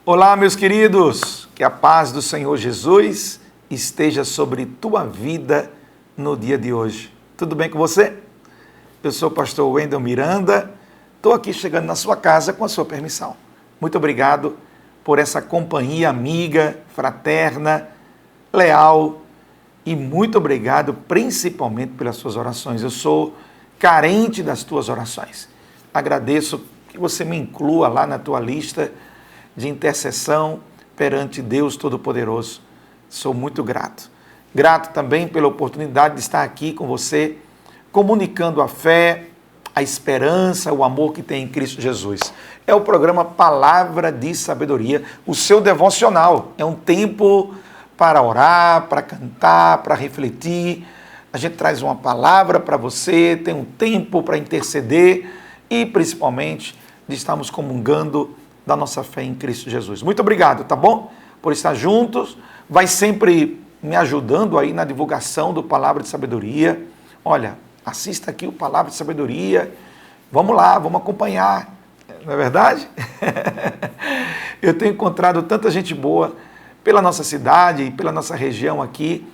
Olá, meus queridos, que a paz do Senhor Jesus esteja sobre tua vida no dia de hoje. Tudo bem com você? Eu sou o pastor Wendel Miranda, estou aqui chegando na sua casa com a sua permissão. Muito obrigado por essa companhia amiga, fraterna, leal e muito obrigado principalmente pelas suas orações. Eu sou carente das tuas orações. Agradeço que você me inclua lá na tua lista de intercessão perante Deus Todo-Poderoso. Sou muito grato. Grato também pela oportunidade de estar aqui com você, comunicando a fé, a esperança, o amor que tem em Cristo Jesus. É o programa Palavra de Sabedoria, o seu devocional. É um tempo para orar, para cantar, para refletir. A gente traz uma palavra para você, tem um tempo para interceder e, principalmente, de estarmos comungando da nossa fé em Cristo Jesus. Muito obrigado, tá bom? Por estar juntos. Vai sempre me ajudando aí na divulgação do Palavra de Sabedoria. Olha, assista aqui o Palavra de Sabedoria. Vamos lá, vamos acompanhar. Não é verdade? Eu tenho encontrado tanta gente boa pela nossa cidade e pela nossa região aqui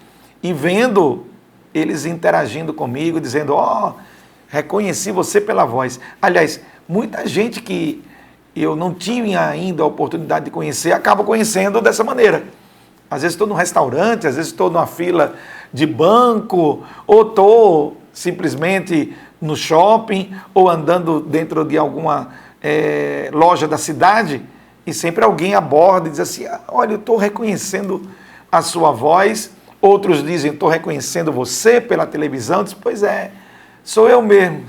e vendo eles interagindo comigo, dizendo, reconheci você pela voz. Aliás, muita gente que eu não tinha ainda a oportunidade de conhecer, acabo conhecendo dessa maneira. Às vezes estou num restaurante, às vezes estou numa fila de banco, ou estou simplesmente no shopping, ou andando dentro de alguma loja da cidade, e sempre alguém aborda e diz assim, olha, eu estou reconhecendo a sua voz. Outros dizem, estou reconhecendo você pela televisão. Diz, pois é, sou eu mesmo.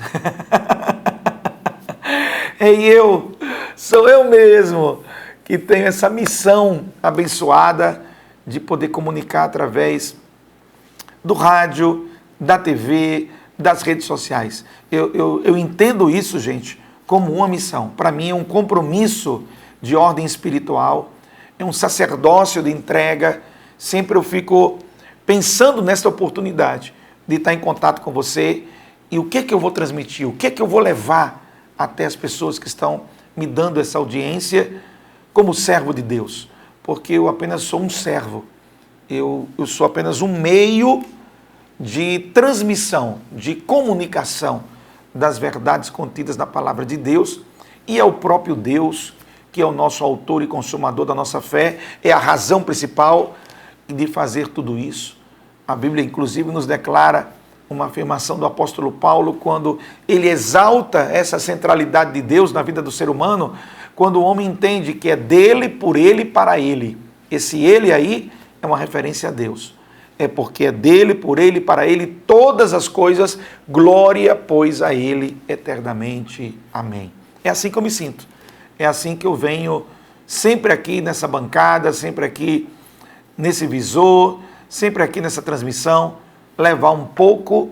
Sou eu mesmo que tenho essa missão abençoada de poder comunicar através do rádio, da TV, das redes sociais. Eu entendo isso, gente, como uma missão. Para mim é um compromisso de ordem espiritual, é um sacerdócio de entrega. Sempre eu fico pensando nesta oportunidade de estar em contato com você e o que eu vou transmitir, o que eu vou levar até as pessoas que estão me dando essa audiência como servo de Deus, porque eu apenas sou um servo, eu sou apenas um meio de transmissão, de comunicação das verdades contidas na palavra de Deus, e é o próprio Deus que é o nosso autor e consumador da nossa fé, é a razão principal de fazer tudo isso. A Bíblia, inclusive, nos declara uma afirmação do apóstolo Paulo, quando ele exalta essa centralidade de Deus na vida do ser humano, quando o homem entende que é dele, por ele e para ele. Esse ele aí é uma referência a Deus. É porque é dele, por ele e para ele todas as coisas, glória, pois, a ele eternamente. Amém. É assim que eu me sinto. É assim que eu venho sempre aqui nessa bancada, sempre aqui nesse visor, sempre aqui nessa transmissão, levar um pouco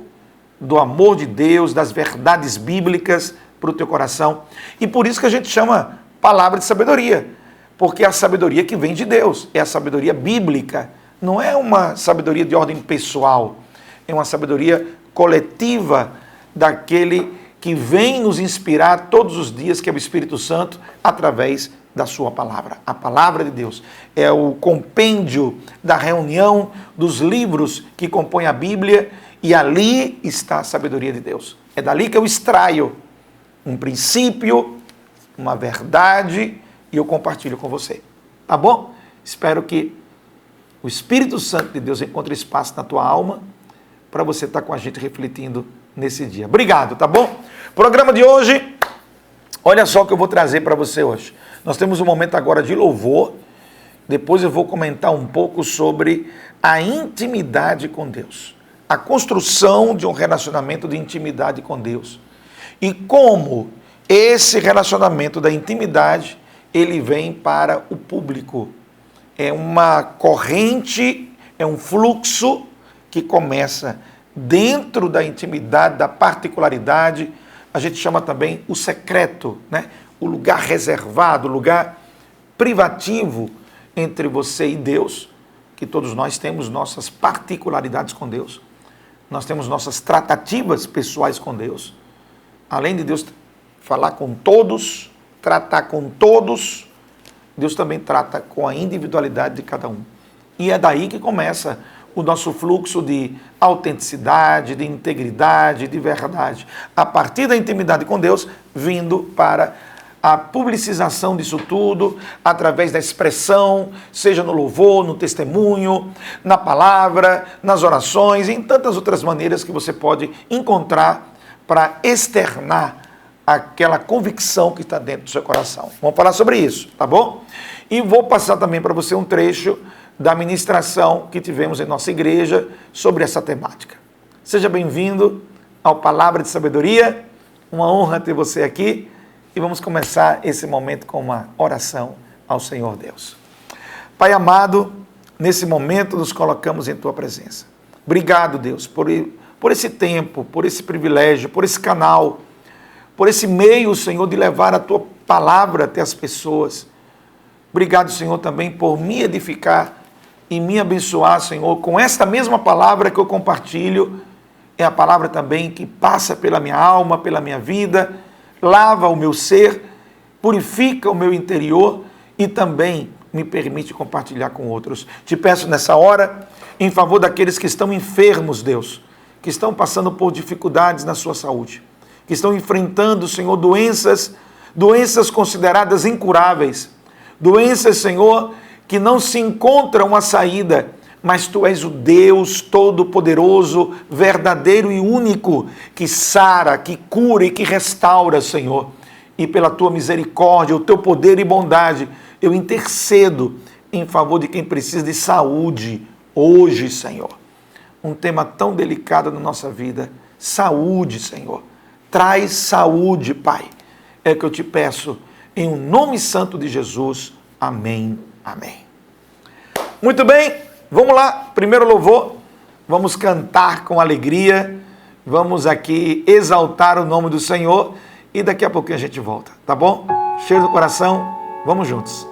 do amor de Deus, das verdades bíblicas para o teu coração. E por isso que a gente chama palavra de sabedoria, porque é a sabedoria que vem de Deus, é a sabedoria bíblica, não é uma sabedoria de ordem pessoal, é uma sabedoria coletiva daquele que vem nos inspirar todos os dias, que é o Espírito Santo, através da sua palavra. A palavra de Deus é o compêndio da reunião dos livros que compõem a Bíblia, e ali está a sabedoria de Deus. É dali que eu extraio um princípio, uma verdade, e eu compartilho com você. Tá bom? Espero que o Espírito Santo de Deus encontre espaço na tua alma para você estar com a gente refletindo nesse dia. Obrigado, tá bom? Programa de hoje, olha só o que eu vou trazer para você hoje. Nós temos um momento agora de louvor, depois eu vou comentar um pouco sobre a intimidade com Deus, a construção de um relacionamento de intimidade com Deus e como esse relacionamento da intimidade, ele vem para o público. É uma corrente, é um fluxo que começa dentro da intimidade, da particularidade. A gente chama também o secreto, né? O lugar reservado, o lugar privativo entre você e Deus, que todos nós temos nossas particularidades com Deus. Nós temos nossas tratativas pessoais com Deus. Além de Deus falar com todos, tratar com todos, Deus também trata com a individualidade de cada um. E é daí que começa o nosso fluxo de autenticidade, de integridade, de verdade. A partir da intimidade com Deus, vindo para a publicização disso tudo, através da expressão, seja no louvor, no testemunho, na palavra, nas orações, e em tantas outras maneiras que você pode encontrar para externar aquela convicção que está dentro do seu coração. Vamos falar sobre isso, tá bom? E vou passar também para você um trecho da ministração que tivemos em nossa igreja sobre essa temática. Seja bem-vindo ao Palavra de Sabedoria, uma honra ter você aqui, e vamos começar esse momento com uma oração ao Senhor Deus. Pai amado, nesse momento nos colocamos em Tua presença. Obrigado, Deus, por esse tempo, por esse privilégio, por esse canal, por esse meio, Senhor, de levar a Tua palavra até as pessoas. Obrigado, Senhor, também por me edificar e me abençoar, Senhor, com esta mesma palavra que eu compartilho. É a palavra também que passa pela minha alma, pela minha vida, lava o meu ser, purifica o meu interior e também me permite compartilhar com outros. Te peço nessa hora, em favor daqueles que estão enfermos, Deus, que estão passando por dificuldades na sua saúde, que estão enfrentando, Senhor, doenças consideradas incuráveis, doenças, Senhor, que não se encontram uma saída, mas Tu és o Deus Todo-Poderoso, verdadeiro e único, que sara, que cura e que restaura, Senhor. E pela Tua misericórdia, o Teu poder e bondade, eu intercedo em favor de quem precisa de saúde hoje, Senhor. Um tema tão delicado na nossa vida, saúde, Senhor. Traz saúde, Pai. É que eu te peço, em o nome santo de Jesus. Amém, amém. Muito bem, vamos lá. Primeiro louvor, vamos cantar com alegria, vamos aqui exaltar o nome do Senhor e daqui a pouquinho a gente volta, tá bom? Cheio do coração, vamos juntos.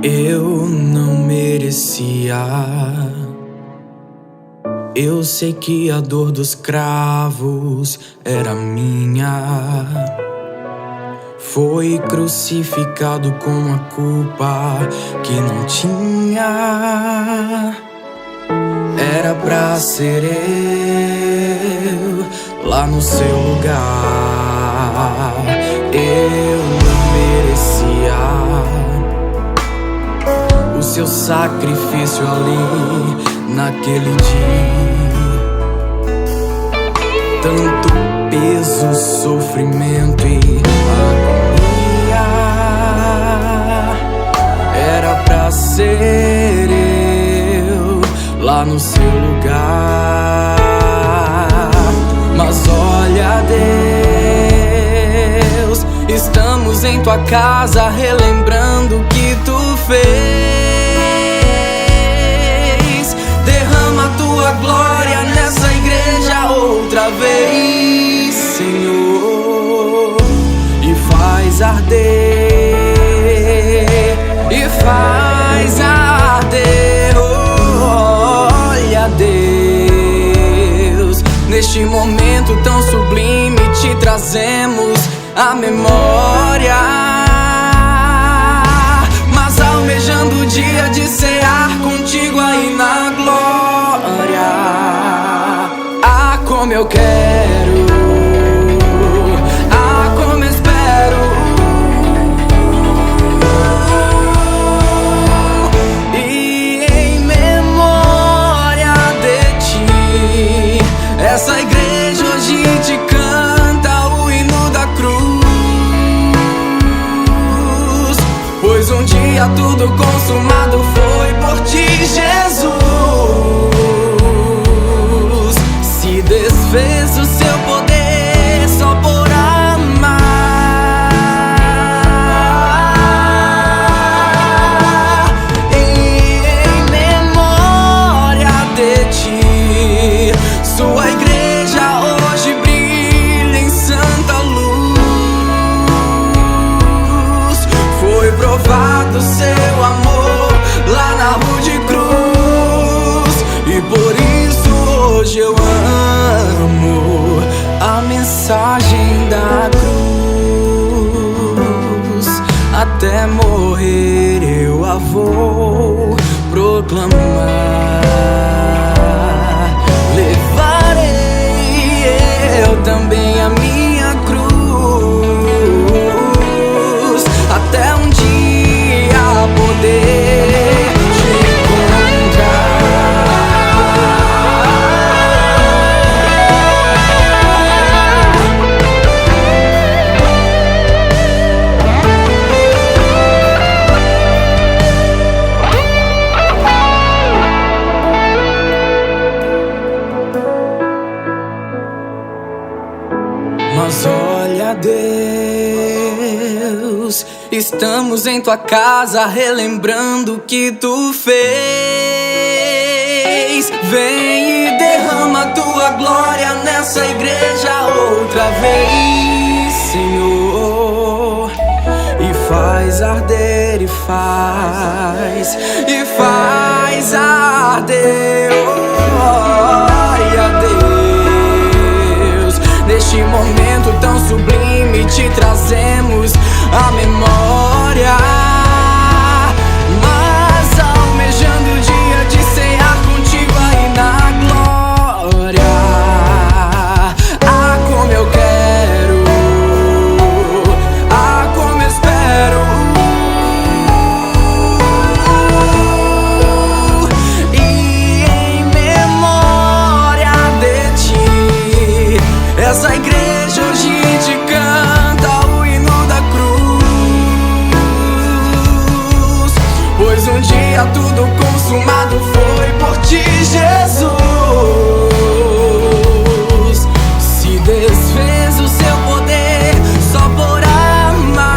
Eu não merecia. Eu sei que a dor dos cravos era minha. Foi crucificado com a culpa que não tinha. Era pra ser eu lá no seu lugar. Eu não merecia o seu sacrifício ali naquele dia. Tanto peso, sofrimento e agonia. Era pra ser eu lá no seu lugar. Mas olha, Deus, estamos em Tua casa relembrando o que Tu fez. Derrama Tua glória nessa igreja outra vez, Senhor, e faz arder, e faz arder. Olha, Deus, neste momento tão sublime te trazemos a memória, mas almejando o dia de cear contigo aí na glória. Ah, como eu quero, ah, como espero, e em memória de Ti, essa igreja hoje te canta o hino da cruz, pois um dia tudo consumado foi por Ti, Jesus. Se desfez o seu poder só por amar. Em memória de até morrer eu a vou proclamar. Levarei eu também a minha cruz, até um dia poder te encontrar. Mas olha, Deus, estamos em tua casa relembrando o que tu fez. Vem e derrama tua glória nessa igreja outra vez, Senhor, e faz arder, e faz arder. Glória a Deus, neste momento tão sublime te trazemos a memória, mas almejando o dia de cear contigo aí na glória. Ah, como eu quero, ah, como eu espero, e em memória de ti, essa igreja hoje te canta o hino da cruz, pois um dia tudo consumado foi por ti, Jesus. Se desfez o seu poder só por amar,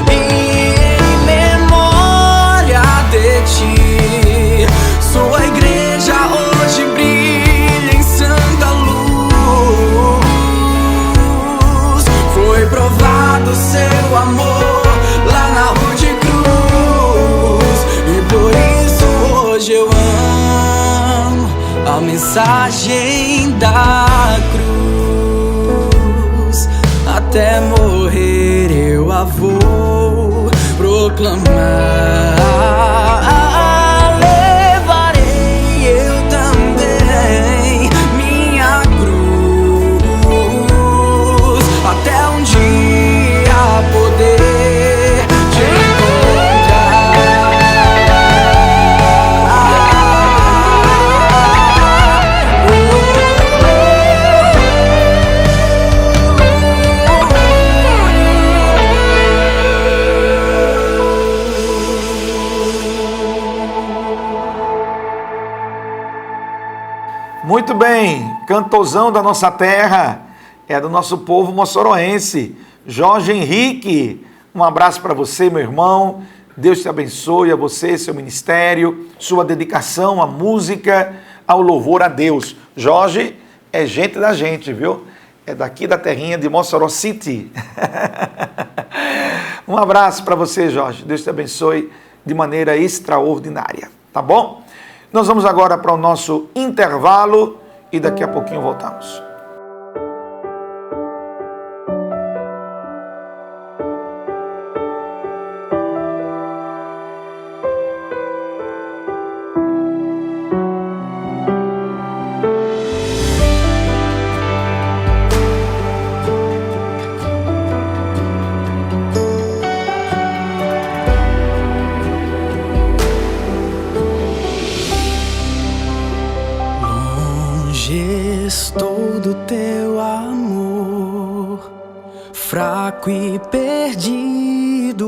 e em memória de ti, sua igreja hoje brilha em santa luz. Foi provado seu amor lá na rua de cruz, e por isso hoje eu amo a mensagem da cruz. Até morrer eu a vou proclamar. Levarei eu também minha cruz, até um dia poder te Muito bem, cantorzão da nossa terra, é do nosso povo moçoroense, Jorge Henrique. Um abraço para você, meu irmão. Deus te abençoe, a você, seu ministério, sua dedicação à música, ao louvor a Deus. Jorge é gente da gente, viu? É daqui da terrinha de Mossoró City. Um abraço para você, Jorge. Deus te abençoe de maneira extraordinária, tá bom? Nós vamos agora para o nosso intervalo e daqui a pouquinho voltamos. Estou do teu amor, fraco e perdido,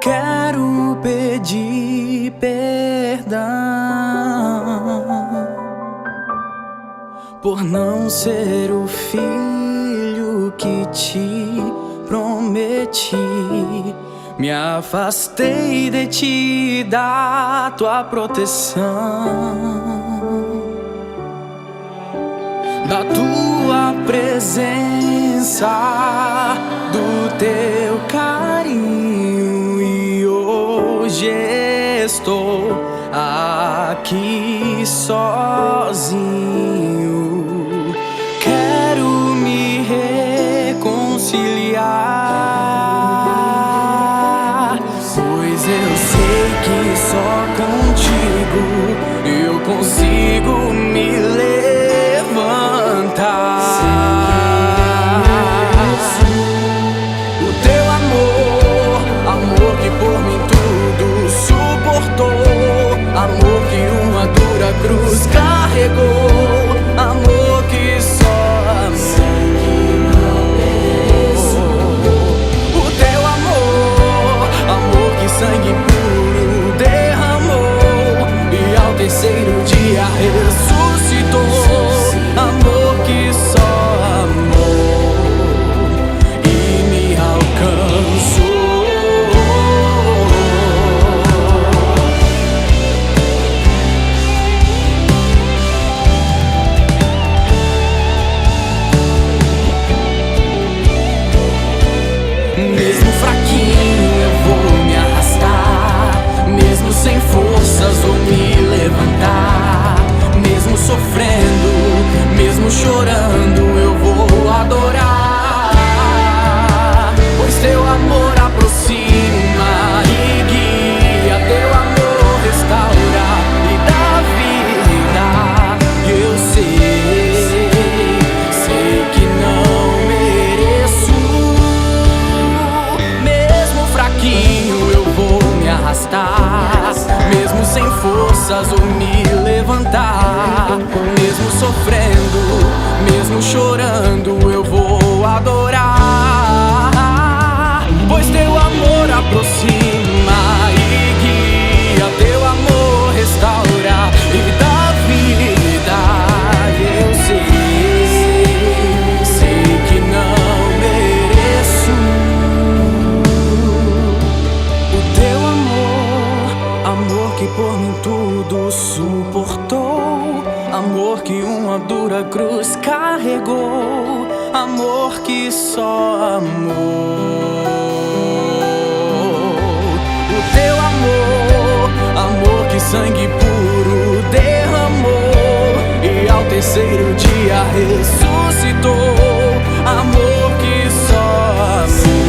quero pedir perdão por não ser o filho que te prometi. Me afastei de ti, da tua proteção, da tua presença, do teu carinho, e hoje estou aqui sozinho. Quero me auxiliar, pois eu sei que só contigo eu consigo me levantar. O teu amor, amor que por mim tudo suportou, amor que uma dura cruz carregou, amor que só sangue puro derramou e ao terceiro dia ressuscitou, amor que só amou e me alcançou. Mesmo fraquinho eu vou me arrastar, mesmo sem forças vou me levantar, mesmo sofrendo, mesmo chorando eu vou adorar, pois teu amor aproxima e guia, teu amor restaura e dá vida. E eu sei que não mereço, mesmo fraquinho eu vou me arrastar, mesmo sem forças vou me levantar, mesmo sofrendo, mesmo chorando eu vou adorar, pois teu amor aproxima e guia, teu amor restaura e dá vida. E eu sei que não mereço o teu amor, amor que por mim tudo suportou, amor que uma dura cruz carregou, amor que só amou. O teu amor, amor que sangue puro derramou e ao terceiro dia ressuscitou, amor que só amou.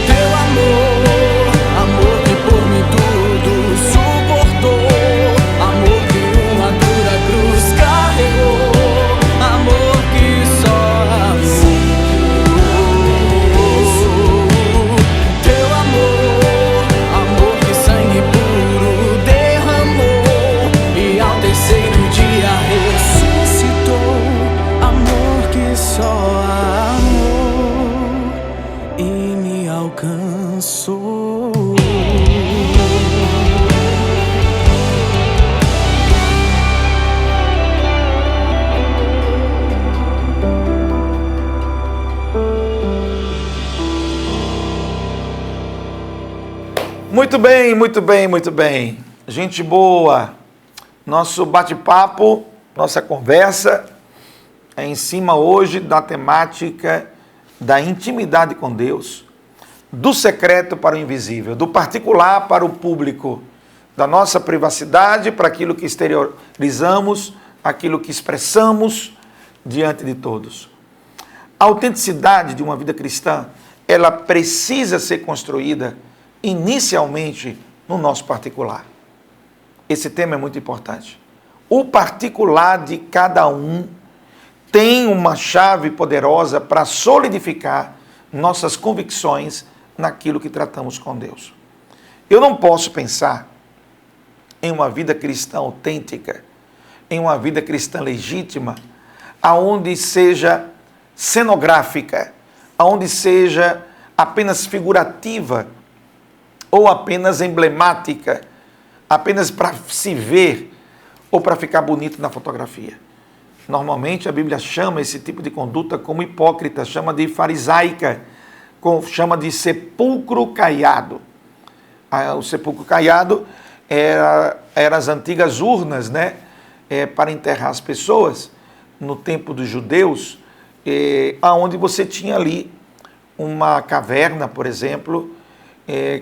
Teu amor, amor que por mim tudo suportou, amor que uma dura cruz carregou, amor que só amou. Teu amor, amor que sangue puro derramou e ao terceiro dia ressuscitou, amor que só amou e me alcançou. Muito bem, muito bem, muito bem. Gente boa. Nosso bate-papo, nossa conversa é em cima hoje da temática da intimidade com Deus, do secreto para o invisível, do particular para o público, da nossa privacidade para aquilo que exteriorizamos, aquilo que expressamos diante de todos. A autenticidade de uma vida cristã, ela precisa ser construída inicialmente no nosso particular. Esse tema é muito importante. O particular de cada um tem uma chave poderosa para solidificar nossas convicções naquilo que tratamos com Deus. Eu não posso pensar em uma vida cristã autêntica, em uma vida cristã legítima, aonde seja cenográfica, aonde seja apenas figurativa ou apenas emblemática, apenas para se ver ou para ficar bonito na fotografia. Normalmente a Bíblia chama esse tipo de conduta como hipócrita, chama de farisaica, chama de sepulcro caiado. O sepulcro caiado era as antigas urnas, né, para enterrar as pessoas no tempo dos judeus, aonde você tinha ali uma caverna, por exemplo,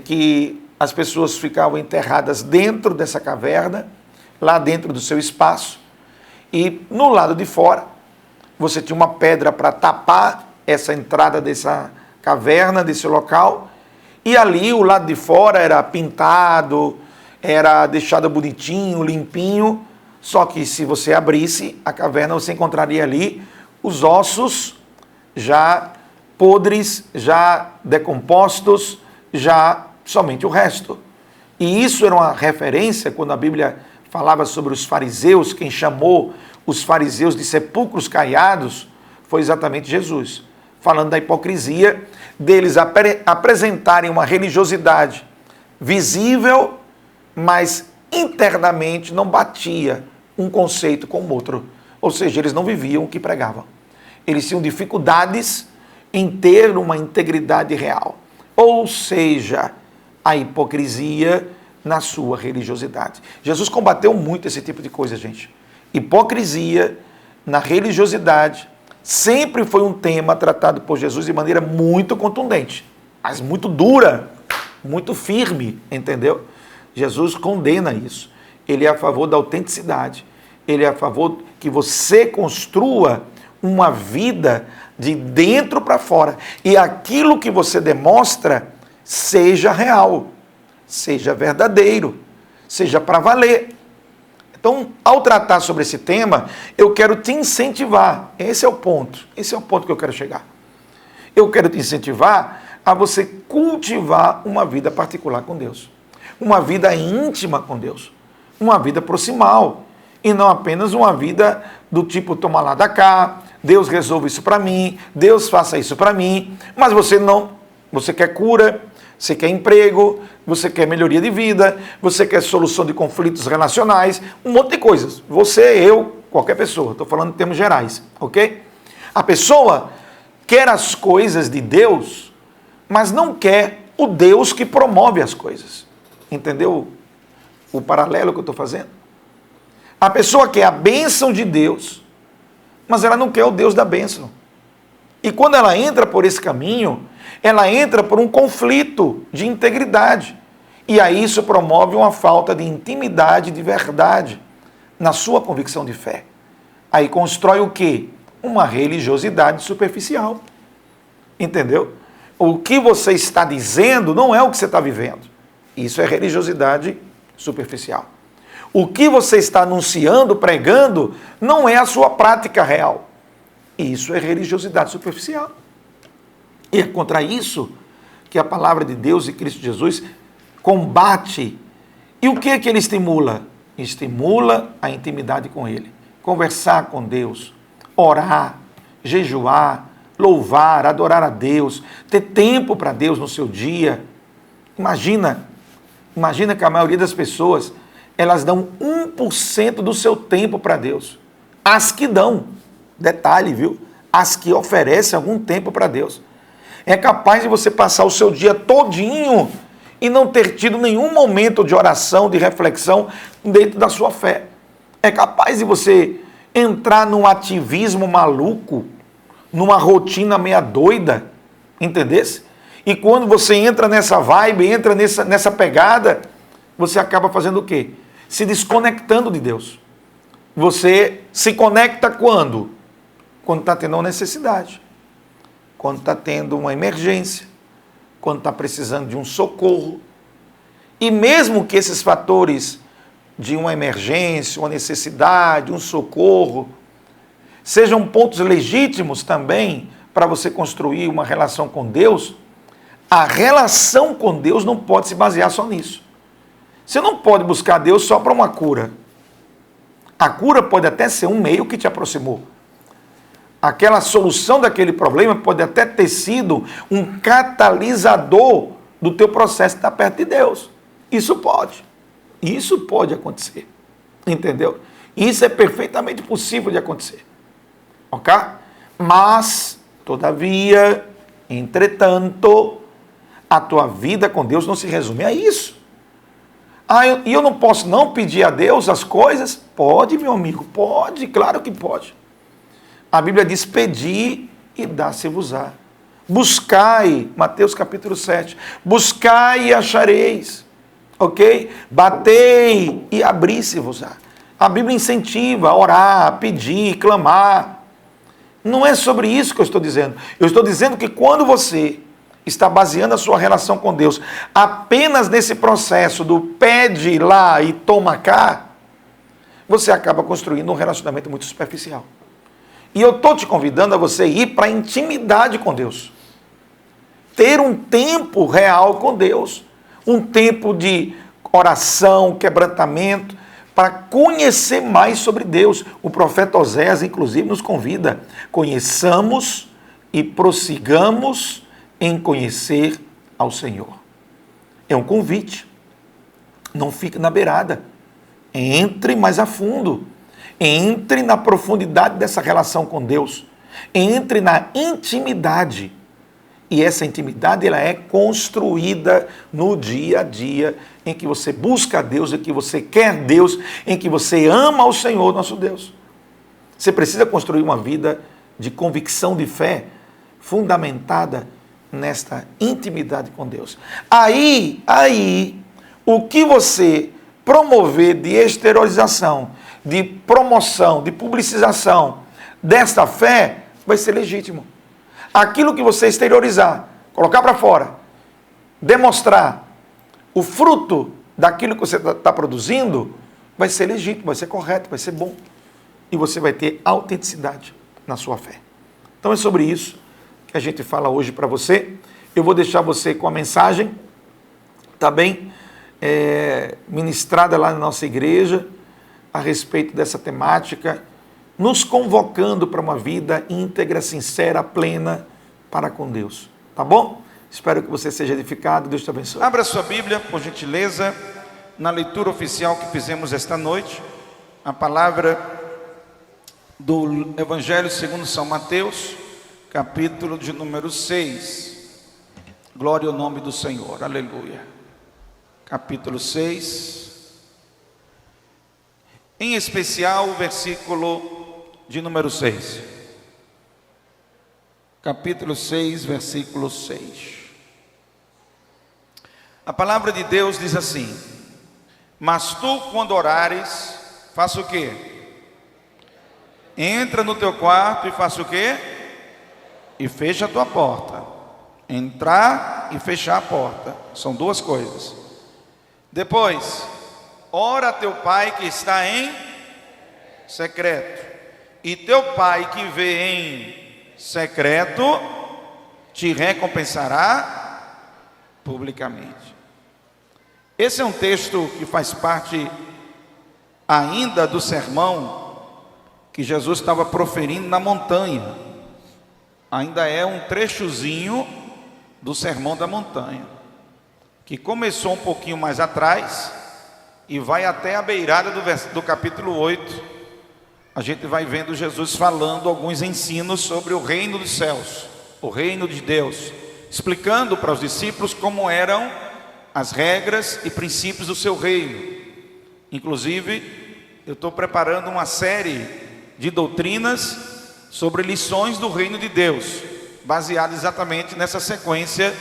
que as pessoas ficavam enterradas dentro dessa caverna, lá dentro do seu espaço, e no lado de fora você tinha uma pedra para tapar essa entrada dessa caverna, desse local, e ali o lado de fora era pintado, era deixado bonitinho, limpinho, só que se você abrisse a caverna, você encontraria ali os ossos já podres, já decompostos, já somente o resto. E isso era uma referência quando a Bíblia falava sobre os fariseus. Quem chamou os fariseus de sepulcros caiados foi exatamente Jesus, falando da hipocrisia deles apresentarem uma religiosidade visível, mas internamente não batia um conceito com o outro. Ou seja, eles não viviam o que pregavam. Eles tinham dificuldades em ter uma integridade real. Ou seja, a hipocrisia na sua religiosidade. Jesus combateu muito esse tipo de coisa, gente. Hipocrisia na religiosidade sempre foi um tema tratado por Jesus de maneira muito contundente, mas muito dura, muito firme, entendeu? Jesus condena isso. Ele é a favor da autenticidade. Ele é a favor que você construa uma vida de dentro para fora. E aquilo que você demonstra seja real, seja verdadeiro, seja para valer. Então, ao tratar sobre esse tema, eu quero te incentivar. Esse é o ponto. Esse é o ponto que eu quero chegar. Eu quero te incentivar a você cultivar uma vida particular com Deus. Uma vida íntima com Deus. Uma vida proximal. E não apenas uma vida do tipo, toma lá da cá, Deus resolve isso para mim, Deus faça isso para mim. Mas você não. Você quer cura, você quer emprego, você quer melhoria de vida, você quer solução de conflitos relacionais, um monte de coisas. Você, eu, qualquer pessoa, estou falando em termos gerais, ok? A pessoa quer as coisas de Deus, mas não quer o Deus que promove as coisas. Entendeu o paralelo que eu estou fazendo? A pessoa quer a bênção de Deus, mas ela não quer o Deus da bênção. E quando ela entra por esse caminho, ela entra por um conflito de integridade. E aí isso promove uma falta de intimidade, de verdade, na sua convicção de fé. Aí constrói o quê? Uma religiosidade superficial. Entendeu? O que você está dizendo não é o que você está vivendo. Isso é religiosidade superficial. O que você está anunciando, pregando, não é a sua prática real. Isso é religiosidade superficial. E é contra isso que a palavra de Deus e Cristo Jesus combate. E o que é que ele estimula? Estimula a intimidade com Ele. Conversar com Deus, orar, jejuar, louvar, adorar a Deus, ter tempo para Deus no seu dia. Imagina que a maioria das pessoas, elas dão 1% do seu tempo para Deus. As que dão, detalhe, viu? As que oferecem algum tempo para Deus. É capaz de você passar o seu dia todinho e não ter tido nenhum momento de oração, de reflexão dentro da sua fé. É capaz de você entrar num ativismo maluco, numa rotina meia doida, entendesse? E quando você entra nessa vibe, entra nessa pegada, você acaba fazendo o quê? Se desconectando de Deus. Você se conecta quando? Quando está tendo uma necessidade. Quando está tendo uma emergência, quando está precisando de um socorro. E mesmo que esses fatores de uma emergência, uma necessidade, um socorro, sejam pontos legítimos também para você construir uma relação com Deus, a relação com Deus não pode se basear só nisso. Você não pode buscar Deus só para uma cura. A cura pode até ser um meio que te aproximou. Aquela solução daquele problema pode até ter sido um catalisador do teu processo de estar perto de Deus. Isso pode acontecer. Entendeu? Isso é perfeitamente possível de acontecer. Ok? Mas, todavia, entretanto, a tua vida com Deus não se resume a isso. E eu não posso não pedir a Deus as coisas? Pode, meu amigo, pode, claro que pode. A Bíblia diz, pedi e dá-se-vos-á. Buscai, Mateus capítulo 7, buscai e achareis, ok? Batei e abri-se-vos-á. A Bíblia incentiva a orar, a pedir, clamar. Não é sobre isso que eu estou dizendo. Eu estou dizendo que quando você está baseando a sua relação com Deus apenas nesse processo do pede lá e toma cá, você acaba construindo um relacionamento muito superficial. E eu estou te convidando a você ir para a intimidade com Deus. Ter um tempo real com Deus. Um tempo de oração, quebrantamento, para conhecer mais sobre Deus. O profeta Oséias, inclusive, nos convida: conheçamos e prossigamos em conhecer ao Senhor. É um convite. Não fique na beirada. Entre mais a fundo. Entre na profundidade dessa relação com Deus. Entre na intimidade. E essa intimidade, ela é construída no dia a dia, em que você busca Deus, em que você quer Deus, em que você ama o Senhor, nosso Deus. Você precisa construir uma vida de convicção de fé, fundamentada nesta intimidade com Deus. Aí, o que você promover de exteriorização, de promoção, de publicização desta fé, vai ser legítimo. Aquilo que você exteriorizar, colocar para fora, demonstrar o fruto daquilo que você está produzindo, vai ser legítimo, vai ser correto, vai ser bom. E você vai ter autenticidade na sua fé. Então é sobre isso que a gente fala hoje para você. Eu vou deixar você com a mensagem, tá bem? Ministrada lá na nossa igreja, a respeito dessa temática, nos convocando para uma vida íntegra, sincera, plena para com Deus. Tá bom? Espero que você seja edificado. Deus te abençoe. Abra sua Bíblia, por gentileza, na leitura oficial que fizemos esta noite, a palavra do Evangelho segundo São Mateus, capítulo de número 6. Glória ao nome do Senhor. Aleluia. Capítulo 6. Em especial o versículo de número 6. Capítulo 6, versículo 6. A palavra de Deus diz assim: mas tu, quando orares, faça o quê? Entra no teu quarto e faça o quê? E fecha a tua porta. Entrar e fechar a porta. São duas coisas. Depois, ora a teu pai que está em secreto. E teu pai que vê em secreto te recompensará publicamente. Esse é um texto que faz parte ainda do sermão que Jesus estava proferindo na montanha. Ainda é um trechozinho do sermão da montanha, que começou um pouquinho mais atrás e vai até a beirada do capítulo 8. A gente vai vendo Jesus falando alguns ensinos sobre o reino dos céus, o reino de Deus, explicando para os discípulos como eram as regras e princípios do seu reino. Inclusive, eu estou preparando uma série de doutrinas sobre lições do reino de Deus, baseada exatamente nessa sequência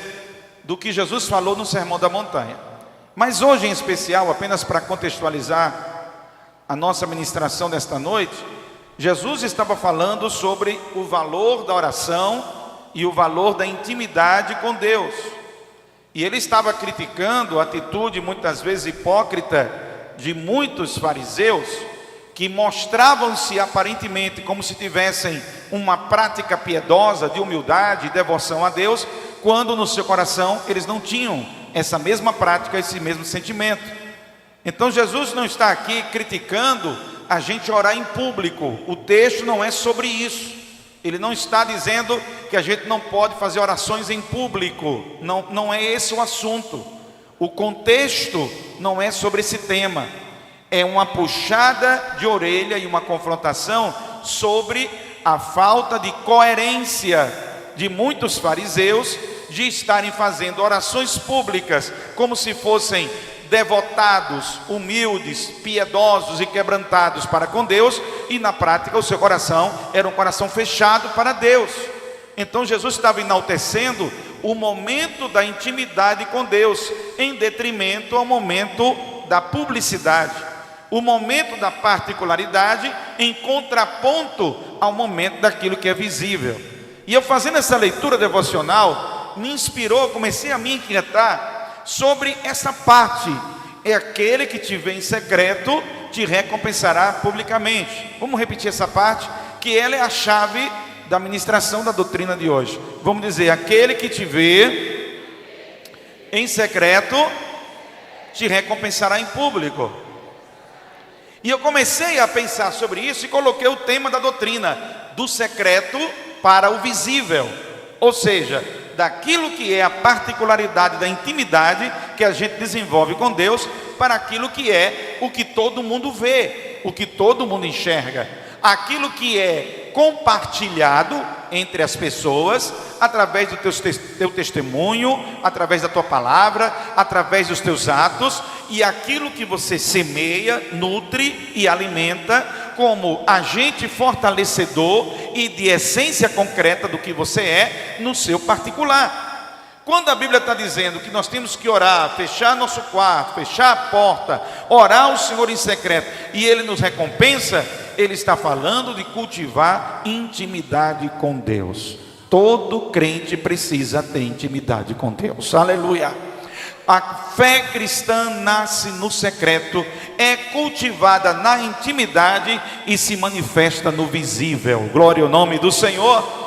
do que Jesus falou no Sermão da Montanha. Mas hoje em especial, apenas para contextualizar a nossa ministração desta noite, Jesus estava falando sobre o valor da oração e o valor da intimidade com Deus. E ele estava criticando a atitude muitas vezes hipócrita de muitos fariseus, que mostravam-se aparentemente como se tivessem uma prática piedosa de humildade e devoção a Deus, quando no seu coração eles não tinham essa mesma prática, esse mesmo sentimento. Então Jesus não está aqui criticando a gente orar em público. O texto não é sobre isso. Ele não está dizendo que a gente não pode fazer orações em público. Não é esse o assunto. O contexto não é sobre esse tema. É uma puxada de orelha e uma confrontação sobre a falta de coerência de muitos fariseus de estarem fazendo orações públicas como se fossem devotados, humildes, piedosos e quebrantados para com Deus, e na prática o seu coração era um coração fechado para Deus. Então Jesus estava enaltecendo o momento da intimidade com Deus, em detrimento ao momento da publicidade, o momento da particularidade em contraponto ao momento daquilo que é visível. E eu fazendo essa leitura devocional, me inspirou, comecei a me inquietar sobre essa parte. É aquele que te vê em secreto, te recompensará publicamente. Vamos repetir essa parte, que ela é a chave da ministração da doutrina de hoje. Vamos dizer, aquele que te vê em secreto, te recompensará em público. E eu comecei a pensar sobre isso e coloquei o tema da doutrina, do secreto para o visível. Ou seja, daquilo que é a particularidade da intimidade que a gente desenvolve com Deus, para aquilo que é o que todo mundo vê, o que todo mundo enxerga. Aquilo que é compartilhado entre as pessoas, através do teu testemunho, através da tua palavra, através dos teus atos, e aquilo que você semeia, nutre e alimenta como agente fortalecedor e de essência concreta do que você é no seu particular. Quando a Bíblia está dizendo que nós temos que orar, fechar nosso quarto, fechar a porta, orar ao Senhor em secreto e Ele nos recompensa, Ele está falando de cultivar intimidade com Deus. Todo crente precisa ter intimidade com Deus. Aleluia! A fé cristã nasce no secreto, é cultivada na intimidade e se manifesta no visível. Glória ao nome do Senhor.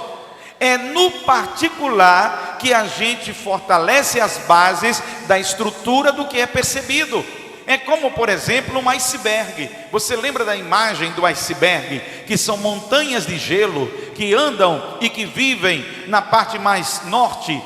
É no particular que a gente fortalece as bases da estrutura do que é percebido. É como, por exemplo, um iceberg. Você lembra da imagem do iceberg? Que são montanhas de gelo que andam e que vivem na parte mais norte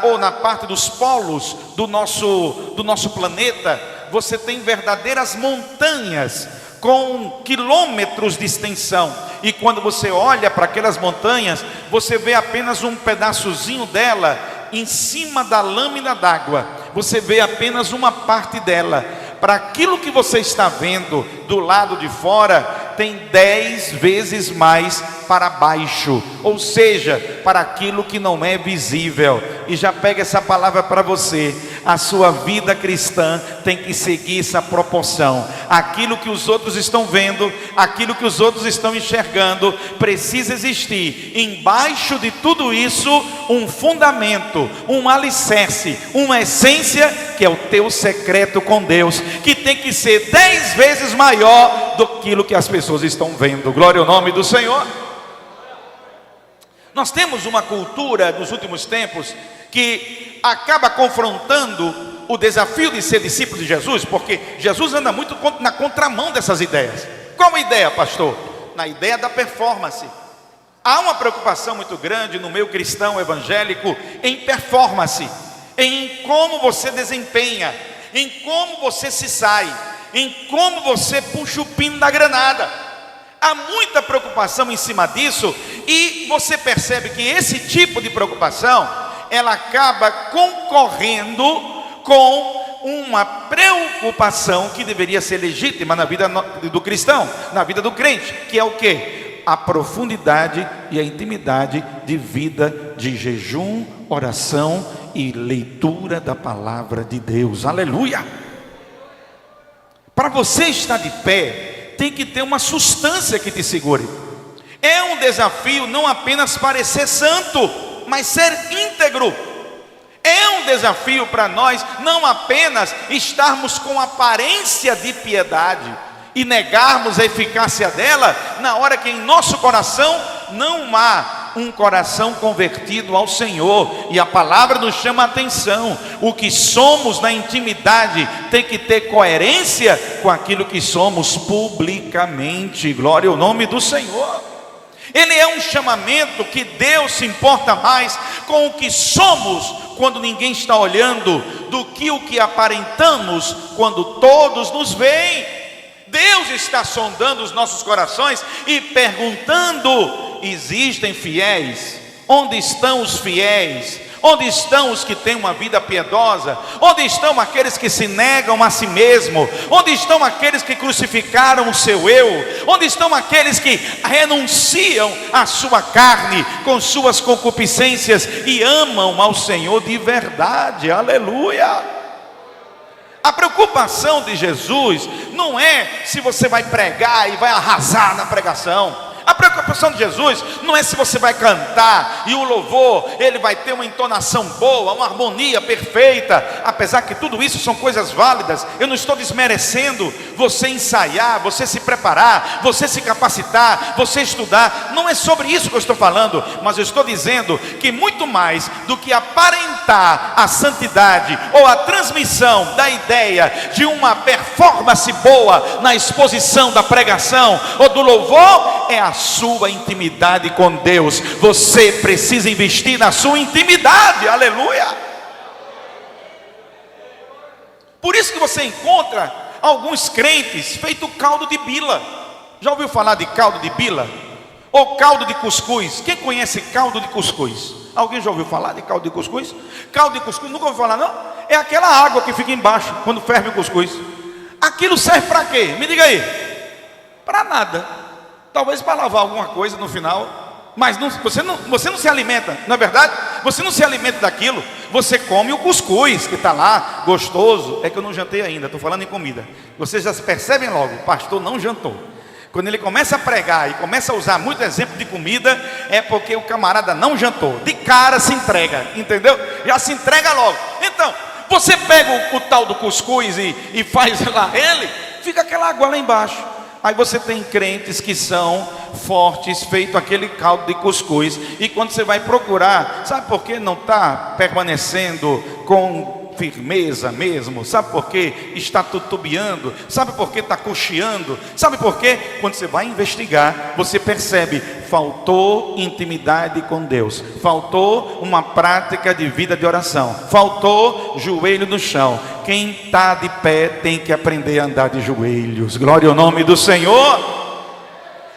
ou na parte dos polos do nosso planeta. Você tem verdadeiras montanhas com quilômetros de extensão, e quando você olha para aquelas montanhas, você vê apenas um pedaçozinho dela em cima da lâmina d'água. Você vê apenas uma parte dela. Para aquilo que você está vendo do lado de fora, tem 10 vezes mais para baixo, ou seja, para aquilo que não é visível. E já pega essa palavra para você: a sua vida cristã tem que seguir essa proporção. Aquilo que os outros estão vendo, aquilo que os outros estão enxergando, precisa existir embaixo de tudo isso um fundamento, um alicerce, uma essência, que é o teu secreto com Deus, que tem que ser 10 vezes maior do que as pessoas estão vendo. Glória ao nome do Senhor. Nós temos uma cultura nos últimos tempos que acaba confrontando o desafio de ser discípulo de Jesus, porque Jesus anda muito na contramão dessas ideias. Qual a ideia, pastor? Na ideia da performance. Há uma preocupação muito grande no meio cristão evangélico em performance, em como você desempenha, em como você se sai, em como você puxa o pino da granada. Há muita preocupação em cima disso, e você percebe que esse tipo de preocupação, ela acaba concorrendo com uma preocupação que deveria ser legítima na vida do cristão, na vida do crente, que é o quê? A profundidade e a intimidade de vida de jejum, oração e leitura da palavra de Deus. Aleluia! Para você estar de pé, tem que ter uma substância que te segure. É um desafio não apenas parecer santo, mas ser íntegro. É um desafio para nós não apenas estarmos com aparência de piedade e negarmos a eficácia dela, na hora que em nosso coração não há um coração convertido ao Senhor. E a palavra nos chama a atenção: o que somos na intimidade tem que ter coerência com aquilo que somos publicamente. Glória ao nome do Senhor. Ele é um chamamento que Deus se importa mais com o que somos quando ninguém está olhando, do que o que aparentamos quando todos nos veem. Deus está sondando os nossos corações e perguntando: existem fiéis? Onde estão os fiéis? Onde estão os que têm uma vida piedosa? Onde estão aqueles que se negam a si mesmo? Onde estão aqueles que crucificaram o seu eu? Onde estão aqueles que renunciam à sua carne com suas concupiscências e amam ao Senhor de verdade? Aleluia! A preocupação de Jesus não é se você vai pregar e vai arrasar na pregação. A preocupação de Jesus não é se você vai cantar e o louvor, ele vai ter uma entonação boa, uma harmonia perfeita. Apesar que tudo isso são coisas válidas, eu não estou desmerecendo você ensaiar, você se preparar, você se capacitar, você estudar. Não é sobre isso que eu estou falando, mas eu estou dizendo que muito mais do que aparentar a santidade ou a transmissão da ideia de uma performance boa na exposição da pregação ou do louvor, é a sua intimidade com Deus. Você precisa investir na sua intimidade, aleluia. Por isso que você encontra alguns crentes feito caldo de bila. Já ouviu falar de caldo de bila? Ou caldo de cuscuz? Quem conhece caldo de cuscuz? Alguém já ouviu falar de caldo de cuscuz? Caldo de cuscuz, nunca ouviu falar não? É aquela água que fica embaixo quando ferve o cuscuz. Aquilo serve para quê? Me diga aí. Para nada. Talvez para lavar alguma coisa no final, mas você não se alimenta, não é verdade? Você não se alimenta daquilo, você come o cuscuz que está lá, gostoso. É que eu não jantei ainda, estou falando em comida. Vocês já percebem logo, o pastor não jantou. Quando ele começa a pregar e começa a usar muito exemplo de comida, é porque o camarada não jantou. De cara se entrega, entendeu? Já se entrega logo. Então, você pega o tal do cuscuz e faz lá ele, fica aquela água lá embaixo. Aí você tem crentes que são fortes, feito aquele caldo de cuscuz, e quando você vai procurar, sabe por que não está permanecendo com firmeza mesmo? Sabe por que está tutubiando? Sabe por que está cocheando? Sabe por quê? Quando você vai investigar, você percebe, faltou intimidade com Deus, faltou uma prática de vida de oração, faltou joelho no chão. Quem está de pé tem que aprender a andar de joelhos. Glória ao nome do Senhor.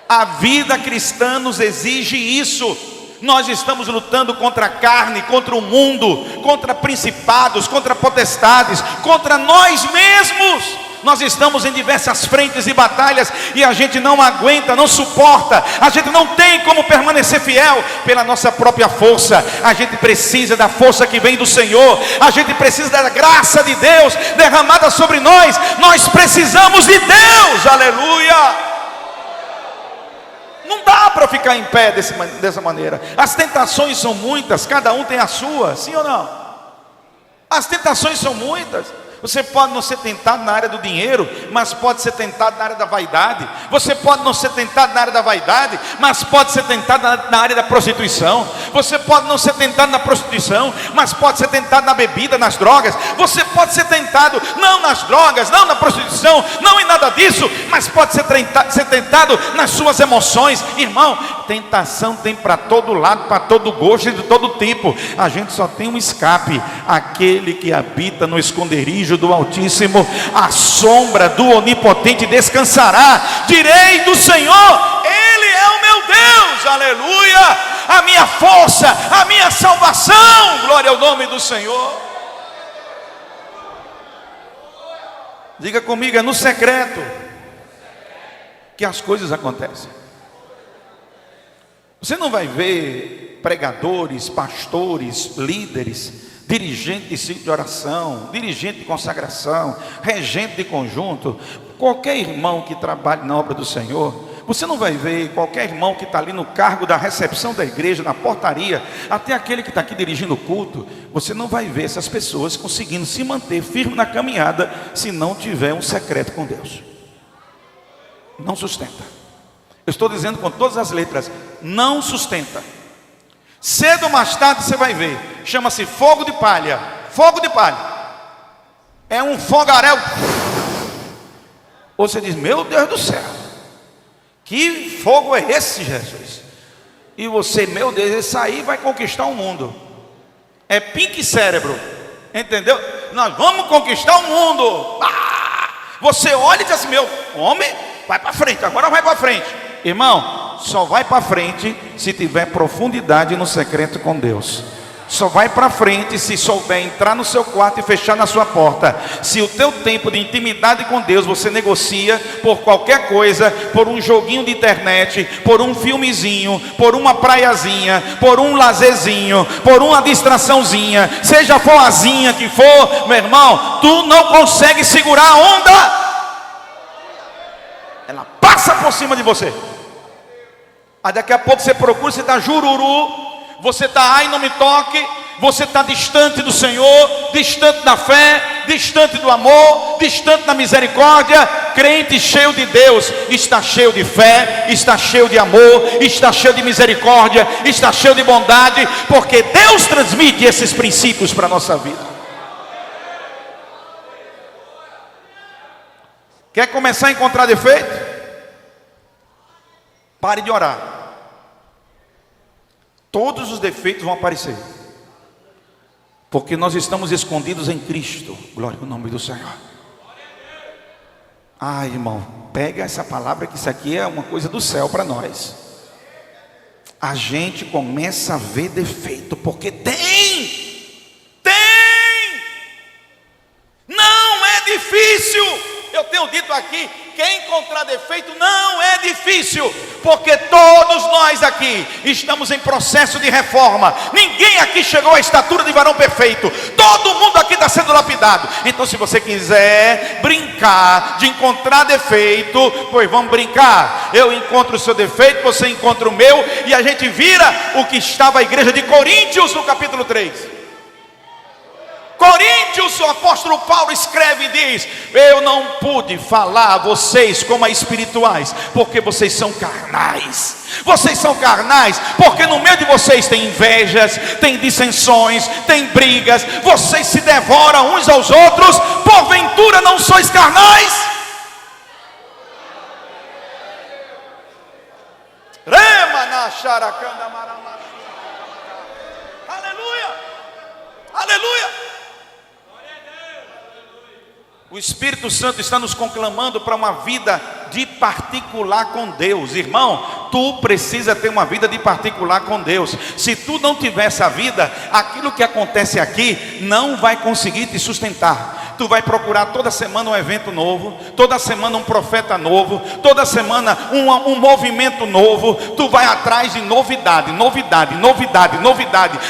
A vida cristã nos exige isso. Nós estamos lutando contra a carne, contra o mundo, contra principados, contra potestades, contra nós mesmos. Nós estamos em diversas frentes e batalhas e a gente não aguenta, não suporta. A gente não tem como permanecer fiel pela nossa própria força. A gente precisa da força que vem do Senhor. A gente precisa da graça de Deus derramada sobre nós. Nós precisamos de Deus, aleluia. Não dá para ficar em pé dessa maneira. As tentações são muitas, cada um tem a sua, sim ou não? As tentações são muitas. Você pode não ser tentado na área do dinheiro, mas pode ser tentado na área da vaidade. Você pode não ser tentado na área da vaidade, mas pode ser tentado na área da prostituição. Você pode não ser tentado na prostituição, mas pode ser tentado na bebida, nas drogas. Você pode ser tentado não nas drogas, não na prostituição, não em nada disso, mas pode ser tentado nas suas emoções. Irmão, tentação tem para todo lado, para todo gosto e de todo tipo. A gente só tem um escape: aquele que habita no esconderijo do Altíssimo, a sombra do Onipotente descansará. Direi do Senhor, Ele é o meu Deus, aleluia, a minha força, a minha salvação. Glória ao nome do Senhor. Diga comigo, é no secreto que as coisas acontecem. Você não vai ver pregadores, pastores, líderes, dirigente de ciclo de oração, dirigente de consagração, regente de conjunto, qualquer irmão que trabalhe na obra do Senhor. Você não vai ver qualquer irmão que está ali no cargo da recepção da igreja, na portaria, até aquele que está aqui dirigindo o culto. Você não vai ver essas pessoas conseguindo se manter firme na caminhada se não tiver um secreto com Deus. Não sustenta. Eu estou dizendo com todas as letras, não sustenta. Cedo ou mais tarde você vai ver. Chama-se fogo de palha. Fogo de palha. É um fogaréu. Ou você diz, meu Deus do céu, que fogo é esse, Jesus? E você, meu Deus, esse aí vai conquistar o mundo. É pink cérebro, entendeu? Nós vamos conquistar o mundo. Você olha e diz assim, meu homem, vai para frente, agora vai para frente. Irmão, só vai para frente se tiver profundidade no secreto com Deus. Só vai para frente se souber entrar no seu quarto e fechar na sua porta. Se o teu tempo de intimidade com Deus você negocia por qualquer coisa, por um joguinho de internet, por um filmezinho, por uma praiazinha, por um lazerzinho, por uma distraçãozinha, seja a forrazinha que for, meu irmão, tu não consegue segurar a onda. Ela passa por cima de você. Aí daqui a pouco você procura, você está jururu, você está, ai não me toque, você está distante do Senhor, distante da fé, distante do amor, distante da misericórdia. Crente cheio de Deus está cheio de fé, está cheio de amor, está cheio de misericórdia, está cheio de bondade, porque Deus transmite esses princípios para a nossa vida. Quer começar a encontrar defeito? Pare de orar. Todos os defeitos vão aparecer, porque nós estamos escondidos em Cristo. Glória ao nome do Senhor. Ai, irmão, pega essa palavra, que isso aqui é uma coisa do céu para nós. A gente começa a ver defeito, porque tem. Não é difícil. Eu tenho dito aqui, quem encontrar defeito não é difícil, porque todos nós aqui estamos em processo de reforma. Ninguém aqui chegou à estatura de varão perfeito. Todo mundo aqui está sendo lapidado. Então, se você quiser brincar de encontrar defeito, pois vamos brincar. Eu encontro o seu defeito, você encontra o meu, e a gente vira o que estava a igreja de Coríntios no capítulo 3. Coríntios, o apóstolo Paulo escreve e diz: eu não pude falar a vocês como a espirituais, porque vocês são carnais. Vocês são carnais, porque no meio de vocês tem invejas, tem dissensões, tem brigas, vocês se devoram uns aos outros. Porventura não sois carnais? Aleluia, aleluia. O Espírito Santo está nos conclamando para uma vida de particular com Deus. Irmão, tu precisa ter uma vida de particular com Deus. Se tu não tiver essa vida, aquilo que acontece aqui não vai conseguir te sustentar. Tu vai procurar toda semana um evento novo, toda semana um profeta novo, toda semana um movimento novo. Tu vai atrás de novidade.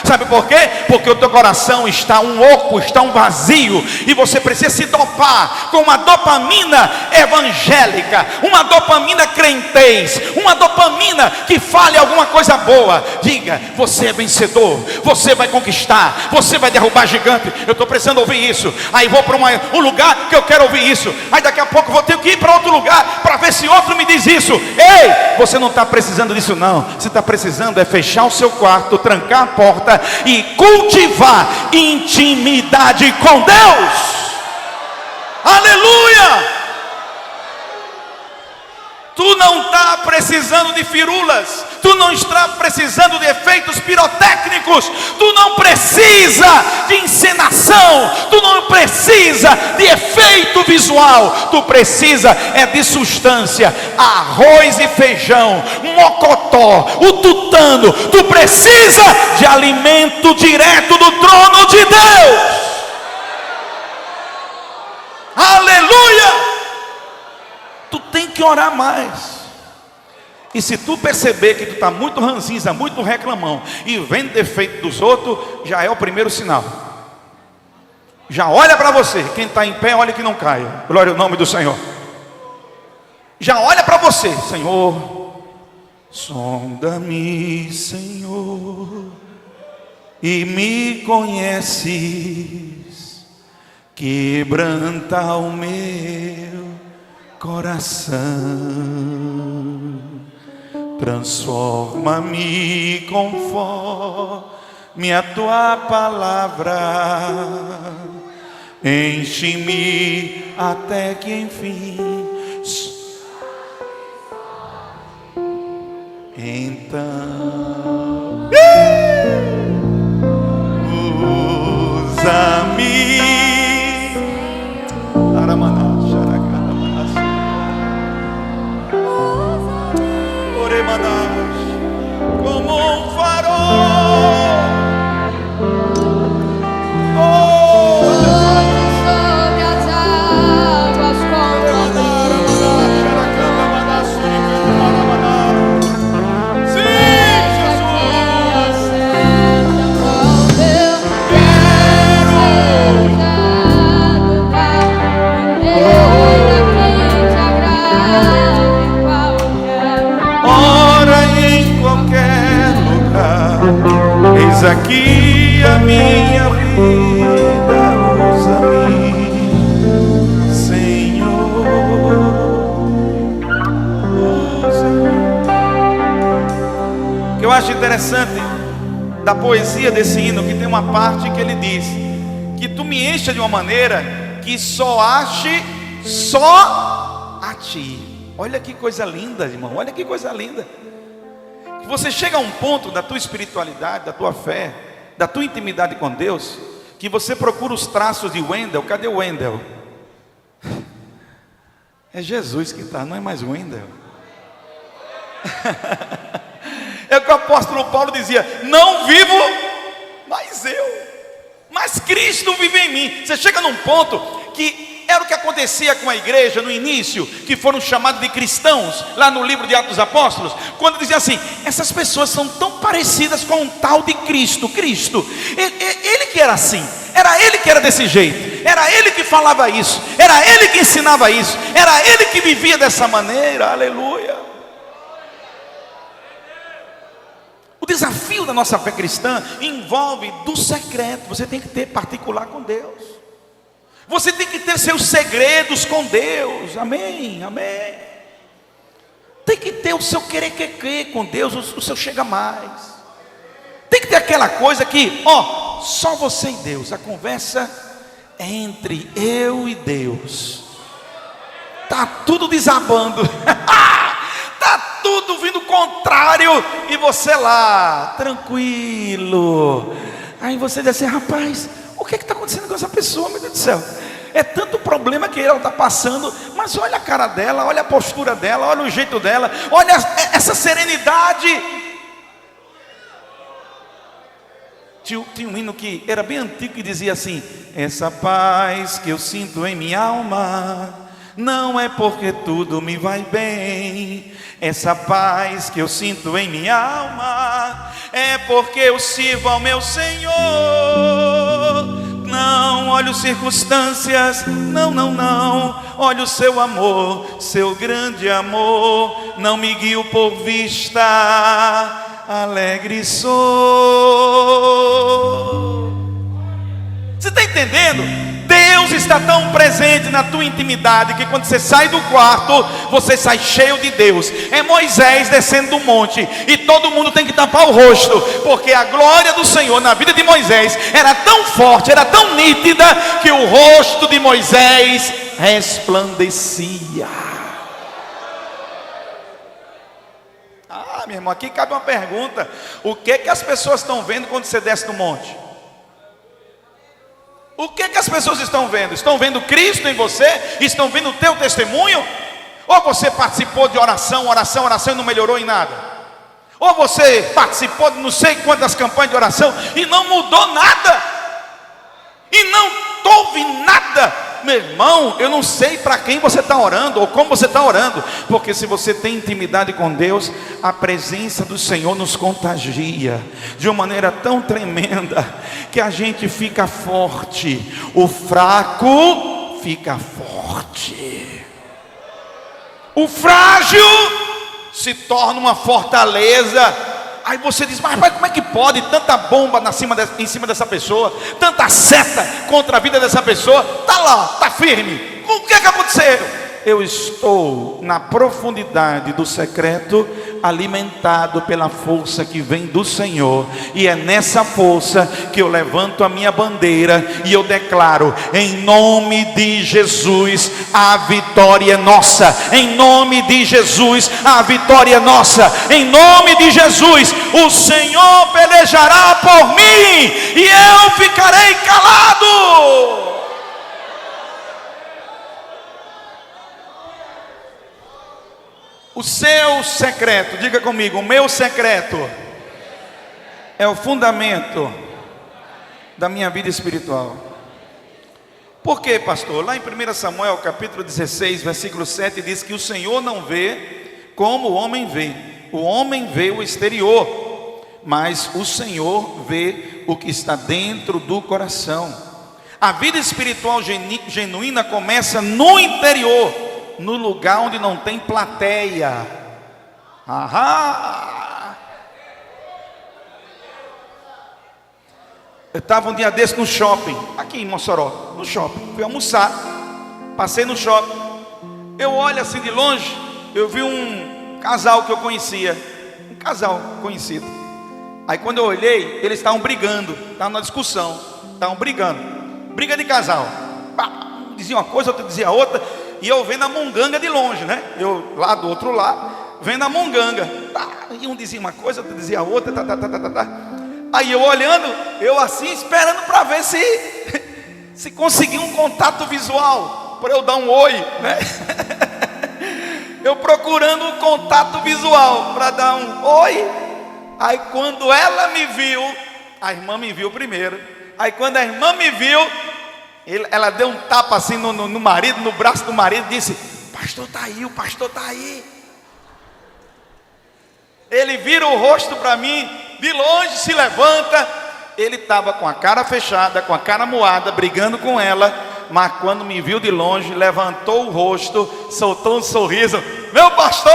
Sabe por quê? Porque o teu coração está um oco, está um vazio, e você precisa se dopar com uma dopamina evangélica, uma dopamina crentez, uma dopamina que fale alguma coisa boa. Diga: você é vencedor, você vai conquistar, você vai derrubar gigante. Eu estou precisando ouvir isso. Aí vou para um lugar que eu quero ouvir isso. Aí daqui a pouco vou ter que ir para outro lugar para ver se outro me diz isso. Ei, você não está precisando disso não. Você está precisando é fechar o seu quarto, trancar a porta e cultivar intimidade com Deus. Aleluia! Tu não está precisando de firulas, tu não está precisando de efeitos pirotécnicos, tu não precisa de encenação, tu não precisa de efeito visual, tu precisa é de substância, arroz e feijão, mocotó, o tutano. Tu precisa de alimento direto do trono de Deus. Aleluia! Tu tem que orar mais. E se tu perceber que tu está muito ranzinza, muito reclamão, e vendo defeito dos outros, já é o primeiro sinal. Já olha para você. Quem está em pé, olha que não caia. Glória ao nome do Senhor. Já olha para você. Senhor, sonda-me, Senhor, e me conheces. Quebranta o meu coração, transforma-me conforme a tua palavra, enche-me até que enfim. Então usa-me, como um farol Eis aqui a minha vida, usa-me, Senhor, usa-me. O que eu acho interessante da poesia desse hino, que tem uma parte que ele diz que tu me encha de uma maneira que só ache só a ti. Olha que coisa linda, irmão, olha que coisa linda. Que você chega a um ponto da tua espiritualidade, da tua fé, da tua intimidade com Deus, que você procura os traços de Wendel. Cadê o Wendel? É Jesus que está, não é mais Wendel. É o que o apóstolo Paulo dizia: não vivo mais eu, mas Cristo vive em mim. Você chega num ponto que era o que acontecia com a igreja no início, que foram chamados de cristãos, lá no livro de Atos dos Apóstolos, quando dizia assim: essas pessoas são tão parecidas com um tal de Cristo. Ele que era assim, era ele que era desse jeito, era ele que falava isso, era ele que ensinava isso, era ele que vivia dessa maneira. Aleluia. O desafio da nossa fé cristã envolve do secreto. Você tem que ter particular com Deus. Você tem que ter seus segredos com Deus. Amém, amém. Tem que ter o seu querer com Deus, o seu chega mais. Tem que ter aquela coisa que, ó, só você e Deus. A conversa é entre eu e Deus. Tá tudo desabando. Tá tudo vindo contrário, e você lá, tranquilo. Aí você diz assim: rapaz, o que está acontecendo com essa pessoa, meu Deus do céu? É tanto problema que ela está passando, mas olha a cara dela, olha a postura dela, olha o jeito dela, olha essa serenidade. Tinha um hino que era bem antigo que dizia assim: essa paz que eu sinto em minha alma não é porque tudo me vai bem. Essa paz que eu sinto em minha alma é porque eu sirvo ao meu Senhor. Não olho circunstâncias, não olho o seu amor, seu grande amor. Não me guio por vista, alegre sou. Você está entendendo? Deus está tão presente na tua intimidade que quando você sai do quarto, você sai cheio de Deus. É Moisés descendo do monte e todo mundo tem que tapar o rosto, porque a glória do Senhor na vida de Moisés era tão forte, era tão nítida, que o rosto de Moisés resplandecia. Meu irmão, aqui cabe uma pergunta: o que as pessoas estão vendo quando você desce do monte? O que as pessoas estão vendo? Estão vendo Cristo em você? Estão vendo o teu testemunho? Ou você participou de oração e não melhorou em nada? Ou você participou de não sei quantas campanhas de oração e não mudou nada? E não houve nada? Meu irmão, eu não sei para quem você está orando ou como você está orando, porque se você tem intimidade com Deus, a presença do Senhor nos contagia de uma maneira tão tremenda que a gente fica forte. O fraco fica forte, o frágil se torna uma fortaleza. Aí você diz: mas rapaz, como é que pode tanta bomba em cima dessa pessoa, tanta seta contra a vida dessa pessoa? Está lá, está firme. O que é que aconteceu? Eu estou na profundidade do secreto, alimentado pela força que vem do Senhor, e é nessa força que eu levanto a minha bandeira e eu declaro: em nome de Jesus, a vitória é nossa. Em nome de Jesus, a vitória é nossa. Em nome de Jesus, o Senhor pelejará por mim e eu ficarei calado. O seu secreto, diga comigo: o meu secreto é o fundamento da minha vida espiritual. Por quê, pastor? Lá em 1 Samuel capítulo 16, versículo 7 diz que o Senhor não vê como o homem vê. O homem vê o exterior, mas o Senhor vê o que está dentro do coração. A vida espiritual genuína começa no interior, no lugar onde não tem plateia. Eu estava um dia desse no shopping, aqui em Mossoró, no shopping. Fui almoçar, passei no shopping. Eu olho assim de longe, eu vi um casal que eu conhecia, um casal conhecido. Aí quando eu olhei, eles estavam brigando, estavam numa discussão, estavam brigando, briga de casal. Um dizia uma coisa, outro dizia outra, e eu vendo a munganga de longe, né? Eu lá do outro lado, vendo a munganga. E um dizia uma coisa, outro dizia outra, Aí eu olhando, eu assim esperando para ver se conseguia um contato visual, para eu dar um oi, né? Eu procurando um contato visual para dar um oi. Aí quando ela me viu, a irmã me viu primeiro. Aí quando a irmã me viu, ela deu um tapa assim no marido, no braço do marido, e disse: o pastor está aí, o pastor está aí. Ele vira o rosto para mim, de longe se levanta. Ele estava com a cara fechada, com a cara moada, brigando com ela. Mas quando me viu de longe, levantou o rosto, soltou um sorriso: meu pastor!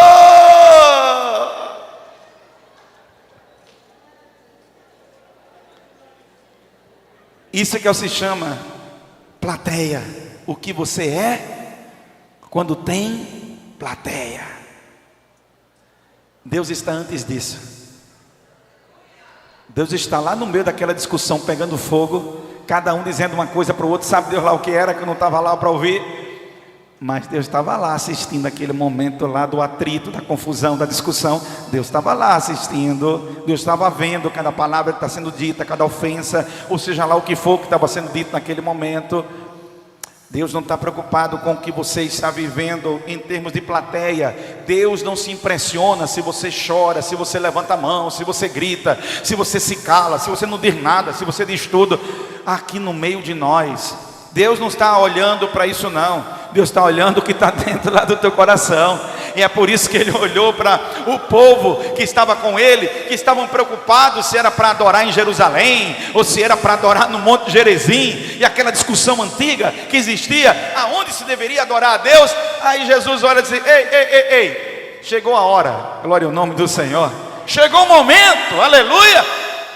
Isso que se chama plateia. O que você é quando tem plateia. Deus está antes disso. Deus está lá no meio daquela discussão, pegando fogo, cada um dizendo uma coisa para o outro. Sabe Deus lá o que era, que eu não estava lá para ouvir. Mas Deus estava lá assistindo aquele momento lá do atrito, da confusão, da discussão. Deus estava lá assistindo. Deus estava vendo cada palavra que está sendo dita, cada ofensa, ou seja lá o que for que estava sendo dito naquele momento. Deus não está preocupado com o que você está vivendo em termos de plateia. Deus não se impressiona se você chora, se você levanta a mão, se você grita, se você se cala, se você não diz nada, se você diz tudo. Aqui no meio de nós, Deus não está olhando para isso não. Deus está olhando o que está dentro lá do teu coração. E é por isso que Ele olhou para o povo que estava com Ele, que estavam preocupados se era para adorar em Jerusalém, ou se era para adorar no Monte Gerizim. E aquela discussão antiga que existia, aonde se deveria adorar a Deus. Aí Jesus olha e diz: ei, chegou a hora, glória ao nome do Senhor. Chegou o momento, aleluia,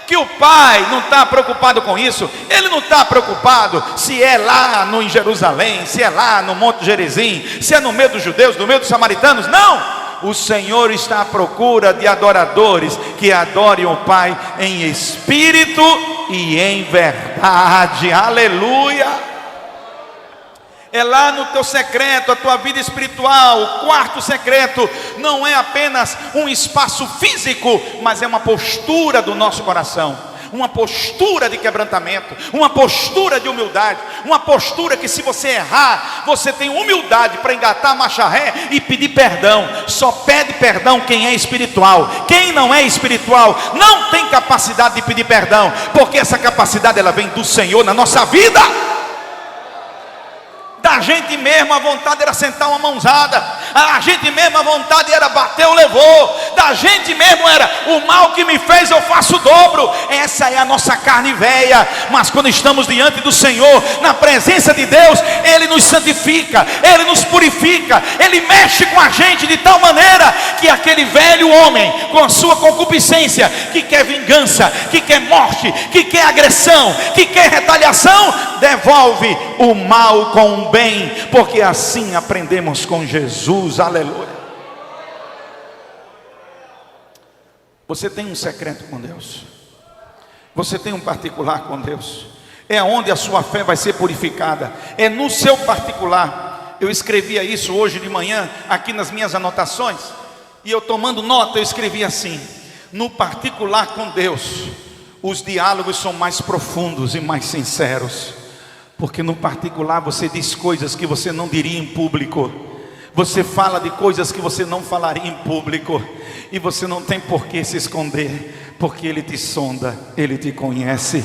que o Pai não está preocupado com isso. Ele não está preocupado se é lá em Jerusalém, se é lá no Monte Gerizim, se é no meio dos judeus, no meio dos samaritanos. Não, o Senhor está à procura de adoradores que adorem o Pai em espírito e em verdade. Aleluia. É lá no teu secreto, a tua vida espiritual. O quarto secreto não é apenas um espaço físico, mas é uma postura do nosso coração, uma postura de quebrantamento, uma postura de humildade, uma postura que, se você errar, você tem humildade para engatar a marcha ré e pedir perdão. Só pede perdão quem é espiritual. Quem não é espiritual não tem capacidade de pedir perdão, porque essa capacidade ela vem do Senhor na nossa vida. Da gente mesmo a vontade era sentar uma mãozada, a gente mesmo a vontade era bater o levou, da gente mesmo era: o mal que me fez eu faço o dobro. Essa é a nossa carne velha. Mas quando estamos diante do Senhor, na presença de Deus, Ele nos santifica, Ele nos purifica, Ele mexe com a gente de tal maneira que aquele velho homem, com a sua concupiscência, que quer vingança, que quer morte, que quer agressão, que quer retaliação, devolve o mal com o bem, porque assim aprendemos com Jesus. Aleluia. Você tem um secreto com Deus, você tem um particular com Deus. É onde a sua fé vai ser purificada, é no seu particular. Eu escrevia isso hoje de manhã aqui nas minhas anotações, e eu tomando nota, eu escrevi assim: no particular com Deus, os diálogos são mais profundos e mais sinceros. Porque no particular você diz coisas que você não diria em público. Você fala de coisas que você não falaria em público. E você não tem por que se esconder, porque Ele te sonda, Ele te conhece.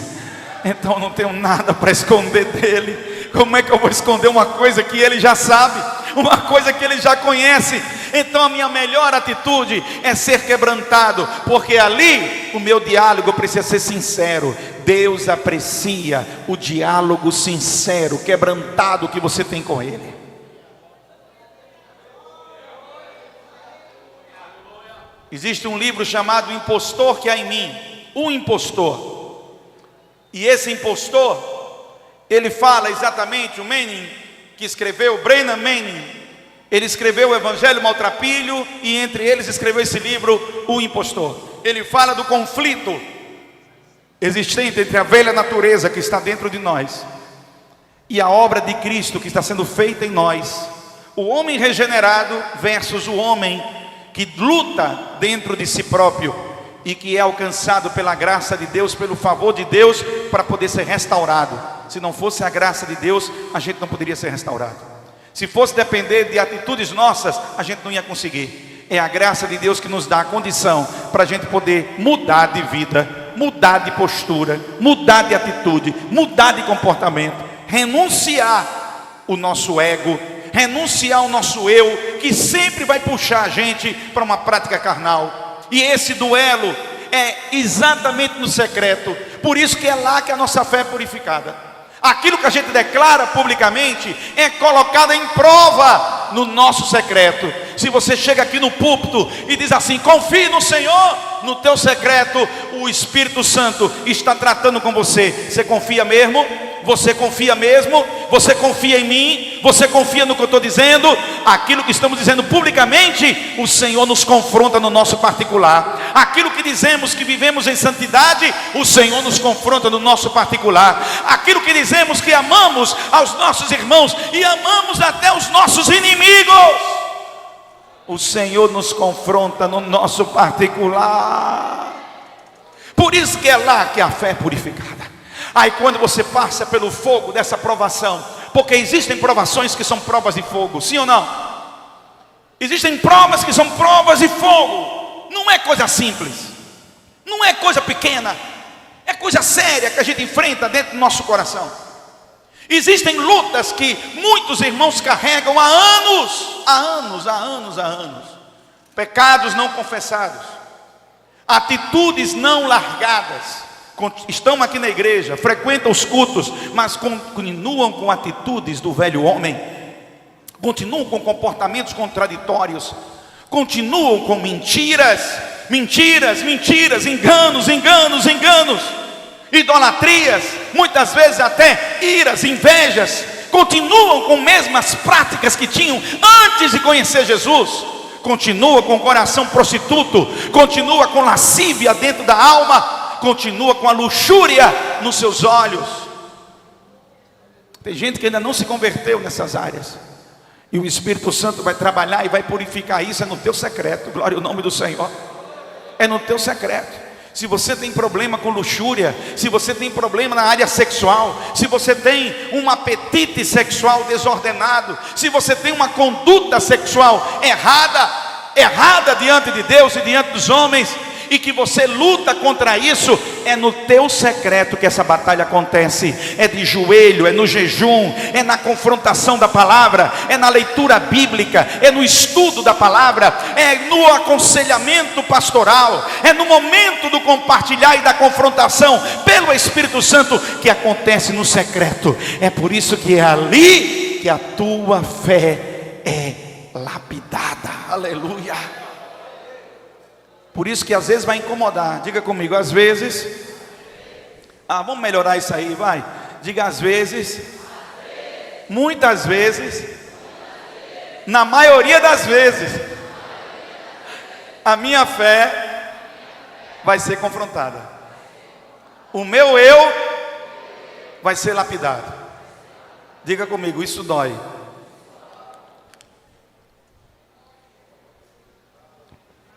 Então eu não tenho nada para esconder dEle. Como é que eu vou esconder uma coisa que Ele já sabe, uma coisa que Ele já conhece? Então a minha melhor atitude é ser quebrantado, porque ali o meu diálogo precisa ser sincero. Deus aprecia o diálogo sincero, quebrantado que você tem com Ele. Existe um livro chamado O Impostor que há em mim. O Impostor. E esse impostor, ele fala exatamente, o Manning, que escreveu, Brennan Manning, ele escreveu o Evangelho Maltrapilho e entre eles escreveu esse livro, O Impostor. Ele fala do conflito existente entre a velha natureza que está dentro de nós e a obra de Cristo que está sendo feita em nós. O homem regenerado versus o homem que luta dentro de si próprio e que é alcançado pela graça de Deus, pelo favor de Deus, para poder ser restaurado. Se não fosse a graça de Deus, a gente não poderia ser restaurado. Se fosse depender de atitudes nossas, a gente não ia conseguir. É a graça de Deus que nos dá a condição para a gente poder mudar de vida, mudar de postura, mudar de atitude, mudar de comportamento, renunciar o nosso ego, renunciar o nosso eu, que sempre vai puxar a gente para uma prática carnal. E esse duelo é exatamente no secreto. Por isso que é lá que a nossa fé é purificada. Aquilo que a gente declara publicamente é colocado em prova no nosso secreto. Se você chega aqui no púlpito e diz assim: confie no Senhor, no teu secreto o Espírito Santo está tratando com você. Você confia mesmo? Você confia mesmo? Você confia em mim? Você confia no que eu estou dizendo? Aquilo que estamos dizendo publicamente, o Senhor nos confronta no nosso particular. Aquilo que dizemos que vivemos em santidade, o Senhor nos confronta no nosso particular. Aquilo que dizemos que amamos aos nossos irmãos e amamos até os nossos inimigos, o Senhor nos confronta no nosso particular. Por isso que é lá que a fé é purificada. Aí quando você passa pelo fogo dessa provação, porque existem provações que são provas de fogo, sim ou não? Existem provas que são provas de fogo. Não é coisa simples, não é coisa pequena, é coisa séria que a gente enfrenta dentro do nosso coração. Existem lutas que muitos irmãos carregam há anos. Pecados não confessados, atitudes não largadas. Estão aqui na igreja, frequentam os cultos, mas continuam com atitudes do velho homem, continuam com comportamentos contraditórios, continuam com mentiras, enganos, idolatrias, muitas vezes até iras, invejas, continuam com as mesmas práticas que tinham antes de conhecer Jesus, continua com o coração prostituto, continua com lascívia dentro da alma, continua com a luxúria nos seus olhos. Tem gente que ainda não se converteu nessas áreas, e o Espírito Santo vai trabalhar e vai purificar isso. É no teu secreto, glória ao nome do Senhor. É no teu secreto. Se você tem problema com luxúria, se você tem problema na área sexual, se você tem um apetite sexual desordenado, se você tem uma conduta sexual errada diante de Deus e diante dos homens, e que você luta contra isso, é no teu secreto que essa batalha acontece. É de joelho, é no jejum, é na confrontação da palavra, é na leitura bíblica, é no estudo da palavra, é no aconselhamento pastoral, é no momento do compartilhar e da confrontação pelo Espírito Santo que acontece no secreto. É por isso que é ali que a tua fé é lapidada. Aleluia. Por isso que às vezes vai incomodar. Diga comigo, às vezes. Vamos melhorar isso aí, vai. Diga às vezes. Muitas vezes. Na maioria das vezes, a minha fé vai ser confrontada. O meu eu vai ser lapidado. Diga comigo, isso dói.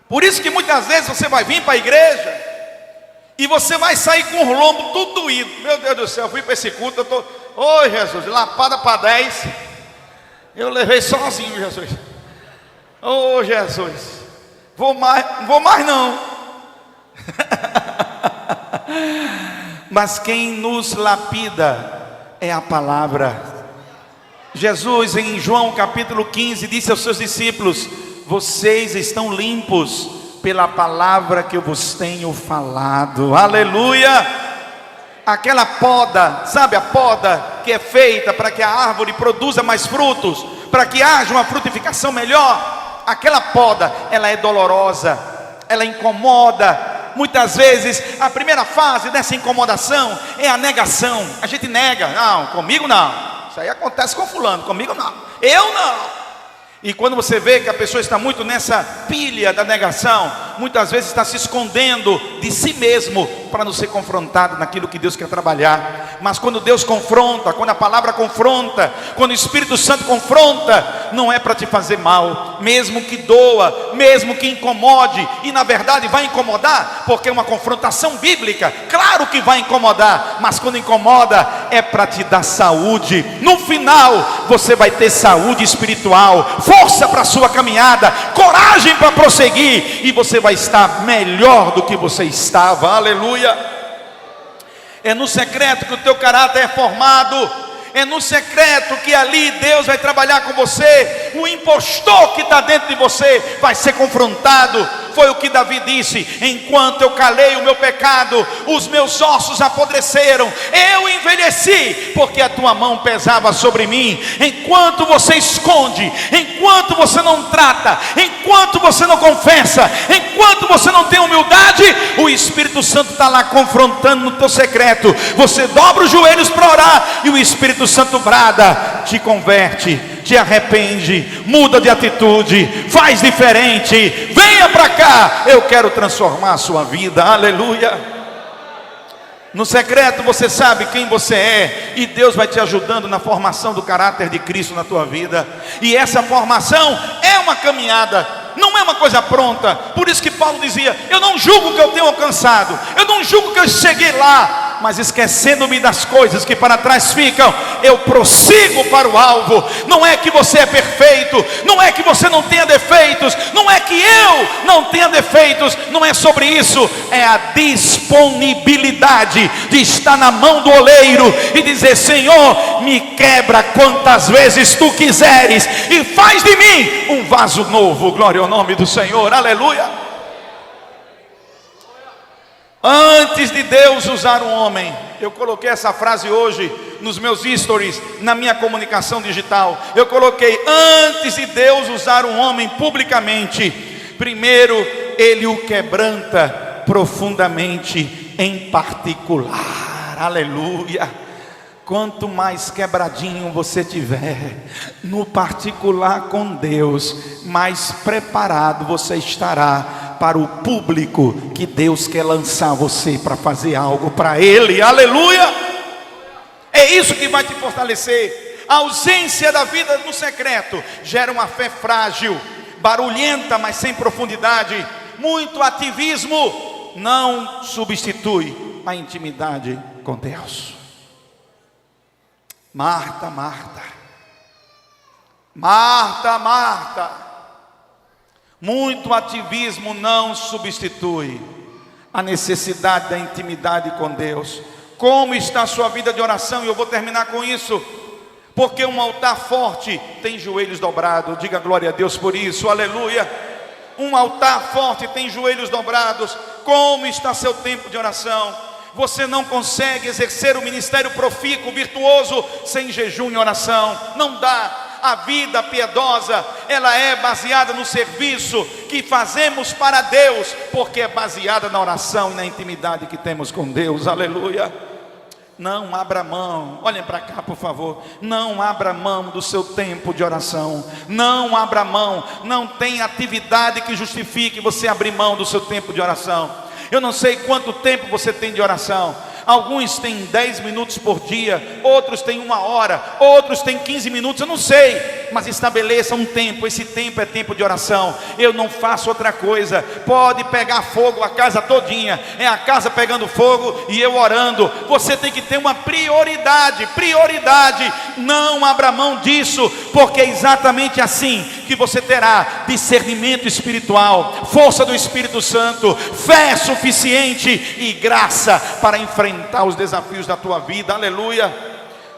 Por isso que muitas vezes você vai vir para a igreja e você vai sair com o lombo tudo doído. Meu Deus do céu, eu fui para esse culto, eu estou... Ô Jesus, lapada para 10. Eu levei sozinho, Jesus. Ô Jesus, vou mais não. Mas quem nos lapida é a palavra. Jesus em João capítulo 15 disse aos seus discípulos: vocês estão limpos pela palavra que eu vos tenho falado. Aleluia. Aquela poda, sabe a poda que é feita para que a árvore produza mais frutos, para que haja uma frutificação melhor? Aquela poda, ela é dolorosa, ela incomoda, Muitas vezes a primeira fase dessa incomodação é a negação. A gente nega, não, comigo não, isso aí acontece com fulano, comigo não, eu não. E quando você vê que a pessoa está muito nessa pilha da negação, muitas vezes está se escondendo de si mesmo para não ser confrontado naquilo que Deus quer trabalhar. Mas quando Deus confronta, quando a palavra confronta, quando o Espírito Santo confronta, não é para te fazer mal, mesmo que doa, mesmo que incomode, e na verdade vai incomodar, porque é uma confrontação bíblica, claro que vai incomodar, mas quando incomoda é para te dar saúde. No final você vai ter saúde espiritual, força para a sua caminhada, coragem para prosseguir, e você vai estar melhor do que você estava. Aleluia. É no secreto que o teu caráter é formado, é no secreto que ali Deus vai trabalhar com você. O impostor que está dentro de você vai ser confrontado. Foi o que Davi disse: enquanto eu calei o meu pecado, os meus ossos apodreceram, eu envelheci, porque a tua mão pesava sobre mim. Enquanto você esconde, enquanto você não trata, enquanto você não confessa, enquanto você não tem humildade, o Espírito Santo está lá confrontando no teu secreto. Você dobra os joelhos para orar e o Espírito Santo brada: te converte, te arrepende, muda de atitude, faz diferente, venha para cá, eu quero transformar a sua vida. Aleluia. No secreto você sabe quem você é, e Deus vai te ajudando na formação do caráter de Cristo na tua vida. E essa formação é uma caminhada, não é uma coisa pronta. Por isso que Paulo dizia: eu não julgo que eu tenho alcançado, eu não julgo que eu cheguei lá, mas esquecendo-me das coisas que para trás ficam, eu prossigo para o alvo. Não é que você é perfeito, não é que você não tenha defeitos, não é que eu não tenha defeitos, não é sobre isso. É a disponibilidade de estar na mão do oleiro e dizer: Senhor, me quebra quantas vezes tu quiseres e faz de mim um vaso novo. Glória ao nome do Senhor. Aleluia. Antes de Deus usar um homem, eu coloquei essa frase hoje nos meus stories, na minha comunicação digital. Eu coloquei: antes de Deus usar um homem publicamente, primeiro Ele o quebranta profundamente em particular. Aleluia. Quanto mais quebradinho você tiver no particular com Deus, mais preparado você estará para o público que Deus quer lançar você para fazer algo para Ele. Aleluia. É isso que vai te fortalecer. A ausência da vida no secreto gera uma fé frágil, barulhenta, mas sem profundidade. Muito ativismo não substitui a intimidade com Deus. Marta, Marta, Marta, Marta, muito ativismo não substitui a necessidade da intimidade com Deus. Como está a sua vida de oração? E eu vou terminar com isso. Porque um altar forte tem joelhos dobrados. Diga glória a Deus por isso. Aleluia. Um altar forte tem joelhos dobrados. Como está seu tempo de oração? Você não consegue exercer o ministério profícuo, virtuoso, sem jejum e oração. Não dá. A vida piedosa, ela é baseada no serviço que fazemos para Deus, porque é baseada na oração e na intimidade que temos com Deus. Aleluia. Não abra mão, olhem para cá por favor, não abra mão do seu tempo de oração. Não abra mão, não tem atividade que justifique você abrir mão do seu tempo de oração. Eu não sei quanto tempo você tem de oração. Alguns têm 10 minutos por dia, outros têm 1 hora, outros têm 15 minutos, eu não sei. Mas estabeleça um tempo, esse tempo é tempo de oração. Eu não faço outra coisa. Pode pegar fogo a casa todinha, é a casa pegando fogo e eu orando. Você tem que ter uma prioridade, prioridade. Não abra mão disso, porque é exatamente assim que você terá discernimento espiritual, força do Espírito Santo, fé suficiente e graça para enfrentar os desafios da tua vida. Aleluia.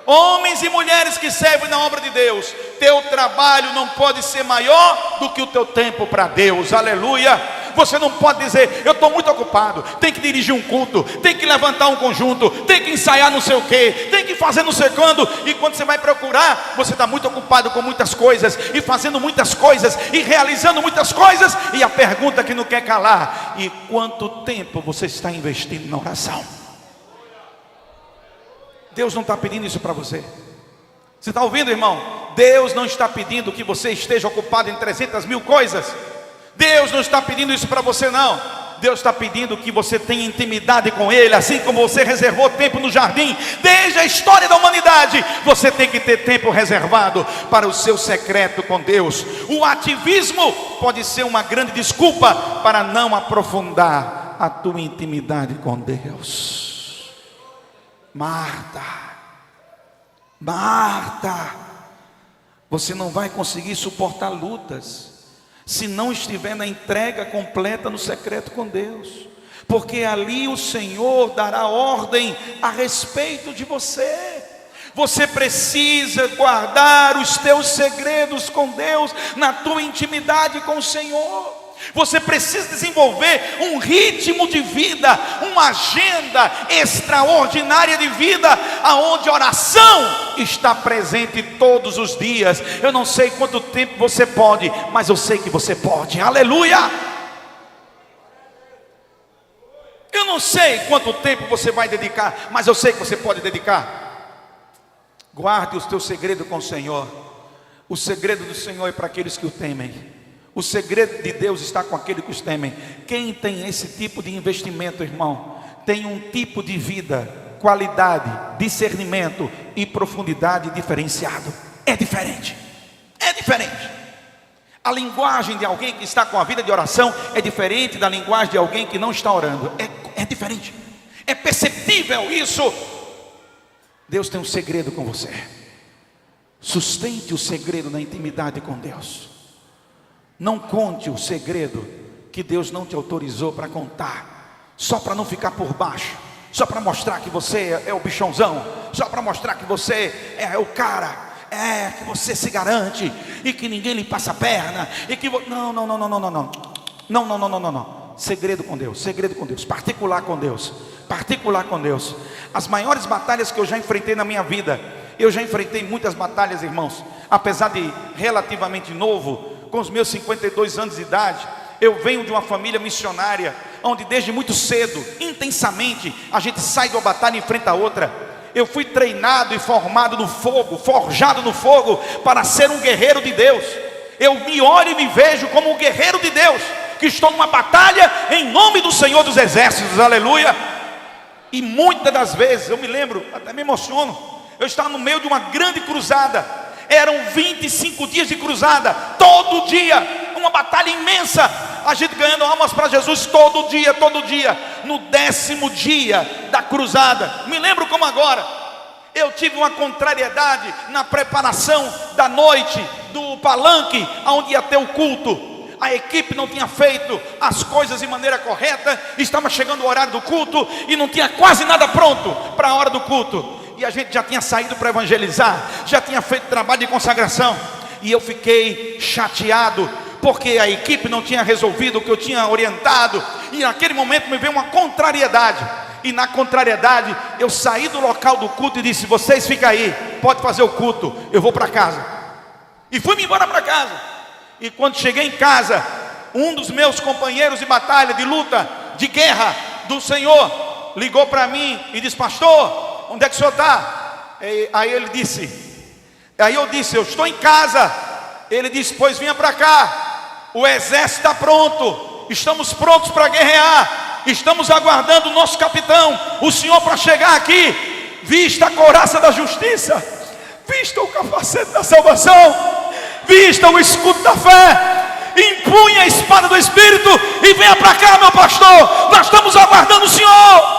Homens e mulheres que servem na obra de Deus, teu trabalho não pode ser maior do que o teu tempo para Deus. Aleluia. Você não pode dizer, eu estou muito ocupado, tem que dirigir um culto, tem que levantar um conjunto, tem que ensaiar não sei o que, tem que fazer não sei quando. E quando você vai procurar, você está muito ocupado com muitas coisas, e fazendo muitas coisas, e realizando muitas coisas. E a pergunta que não quer calar: e quanto tempo você está investindo na oração? Deus não está pedindo isso para você. Você está ouvindo, irmão? Deus não está pedindo que você esteja ocupado em 300 mil coisas. Deus não está pedindo isso para você, não. Deus está pedindo que você tenha intimidade com Ele, assim como você reservou tempo no jardim. Desde a história da humanidade, você tem que ter tempo reservado para o seu secreto com Deus. O ativismo pode ser uma grande desculpa para não aprofundar a tua intimidade com Deus. Marta, você não vai conseguir suportar lutas se não estiver na entrega completa no secreto com Deus, porque ali o Senhor dará ordem a respeito de você. Você precisa guardar os teus segredos com Deus, na tua intimidade com o Senhor. Você precisa desenvolver um ritmo de vida, uma agenda extraordinária de vida, aonde a oração está presente todos os dias. Eu não sei quanto tempo você pode, mas eu sei que você pode. Aleluia! Eu não sei quanto tempo você vai dedicar, mas eu sei que você pode dedicar. Guarde os teus segredos com o Senhor. O segredo do Senhor é para aqueles que o temem. O segredo de Deus está com aqueles que os temem. Quem tem esse tipo de investimento, irmão, tem um tipo de vida, qualidade, discernimento e profundidade diferenciado. É diferente. A linguagem de alguém que está com a vida de oração é diferente da linguagem de alguém que não está orando. É diferente. É perceptível isso. Deus tem um segredo com você. Sustente o segredo na intimidade com Deus. Não conte o segredo que Deus não te autorizou para contar, só para não ficar por baixo, só para mostrar que você é o bichãozão, só para mostrar que você é o cara, que você se garante e que ninguém lhe passa a perna e que não. Segredo com Deus, particular com Deus. As maiores batalhas que eu já enfrentei na minha vida, eu já enfrentei muitas batalhas, irmãos, apesar de relativamente novo. Com os meus 52 anos de idade, eu venho de uma família missionária, onde desde muito cedo, intensamente, a gente sai de uma batalha e enfrenta a outra. Eu fui treinado e formado no fogo, forjado no fogo, para ser um guerreiro de Deus. Eu me olho e me vejo como um guerreiro de Deus, que estou numa batalha em nome do Senhor dos Exércitos, aleluia. E muitas das vezes, eu me lembro, até me emociono, eu estava no meio de uma grande cruzada. Eram 25 dias de cruzada, todo dia, uma batalha imensa, a gente ganhando almas para Jesus todo dia. No 10º dia da cruzada, me lembro como agora, eu tive uma contrariedade na preparação da noite, do palanque, onde ia ter o culto. A equipe não tinha feito as coisas de maneira correta, estava chegando o horário do culto, e não tinha quase nada pronto para a hora do culto. E a gente já tinha saído para evangelizar, já tinha feito trabalho de consagração. E eu fiquei chateado, porque a equipe não tinha resolvido o que eu tinha orientado. E naquele momento me veio uma contrariedade. E na contrariedade, eu saí do local do culto e disse: vocês ficam aí, pode fazer o culto, eu vou para casa. E fui-me embora para casa. E quando cheguei em casa, um dos meus companheiros de batalha, de luta, de guerra do Senhor, ligou para mim e disse: pastor, onde é que o senhor está? Aí eu disse: eu estou em casa. Ele disse: pois venha para cá, o exército está pronto, estamos prontos para guerrear, estamos aguardando o nosso capitão, o senhor, para chegar aqui. Vista a couraça da justiça, vista o capacete da salvação, vista o escudo da fé, empunhe a espada do Espírito e venha para cá, meu pastor, nós estamos aguardando o senhor.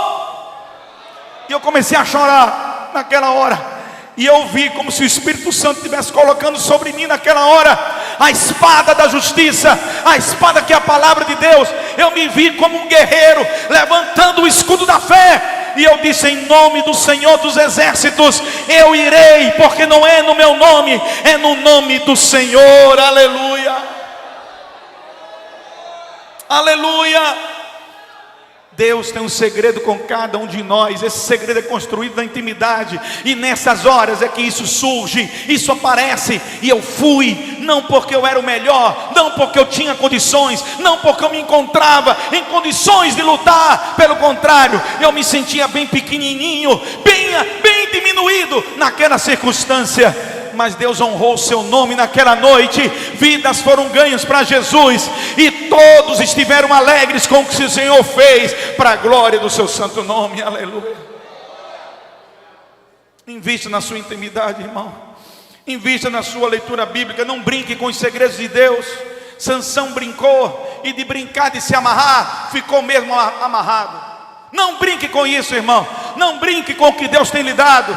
E eu comecei a chorar naquela hora. E eu vi como se o Espírito Santo estivesse colocando sobre mim naquela hora a espada da justiça, a espada que é a palavra de Deus. Eu me vi como um guerreiro levantando o escudo da fé. E eu disse: em nome do Senhor dos Exércitos eu irei, porque não é no meu nome, é no nome do Senhor, aleluia. Aleluia! Deus tem um segredo com cada um de nós. Esse segredo é construído na intimidade, e nessas horas é que isso surge, isso aparece. E eu fui, não porque eu era o melhor, não porque eu tinha condições, não porque eu me encontrava em condições de lutar. Pelo contrário, eu me sentia bem pequenininho, bem diminuído naquela circunstância. Mas Deus honrou o seu nome naquela noite. Vidas foram ganhas para Jesus, e todos estiveram alegres com o que o Senhor fez, para a glória do seu santo nome. Aleluia. Invista na sua intimidade, irmão. Invista na sua leitura bíblica. Não brinque com os segredos de Deus. Sansão brincou, e de brincar de se amarrar, ficou mesmo amarrado. Não brinque com isso, irmão. Não brinque com o que Deus tem lhe dado.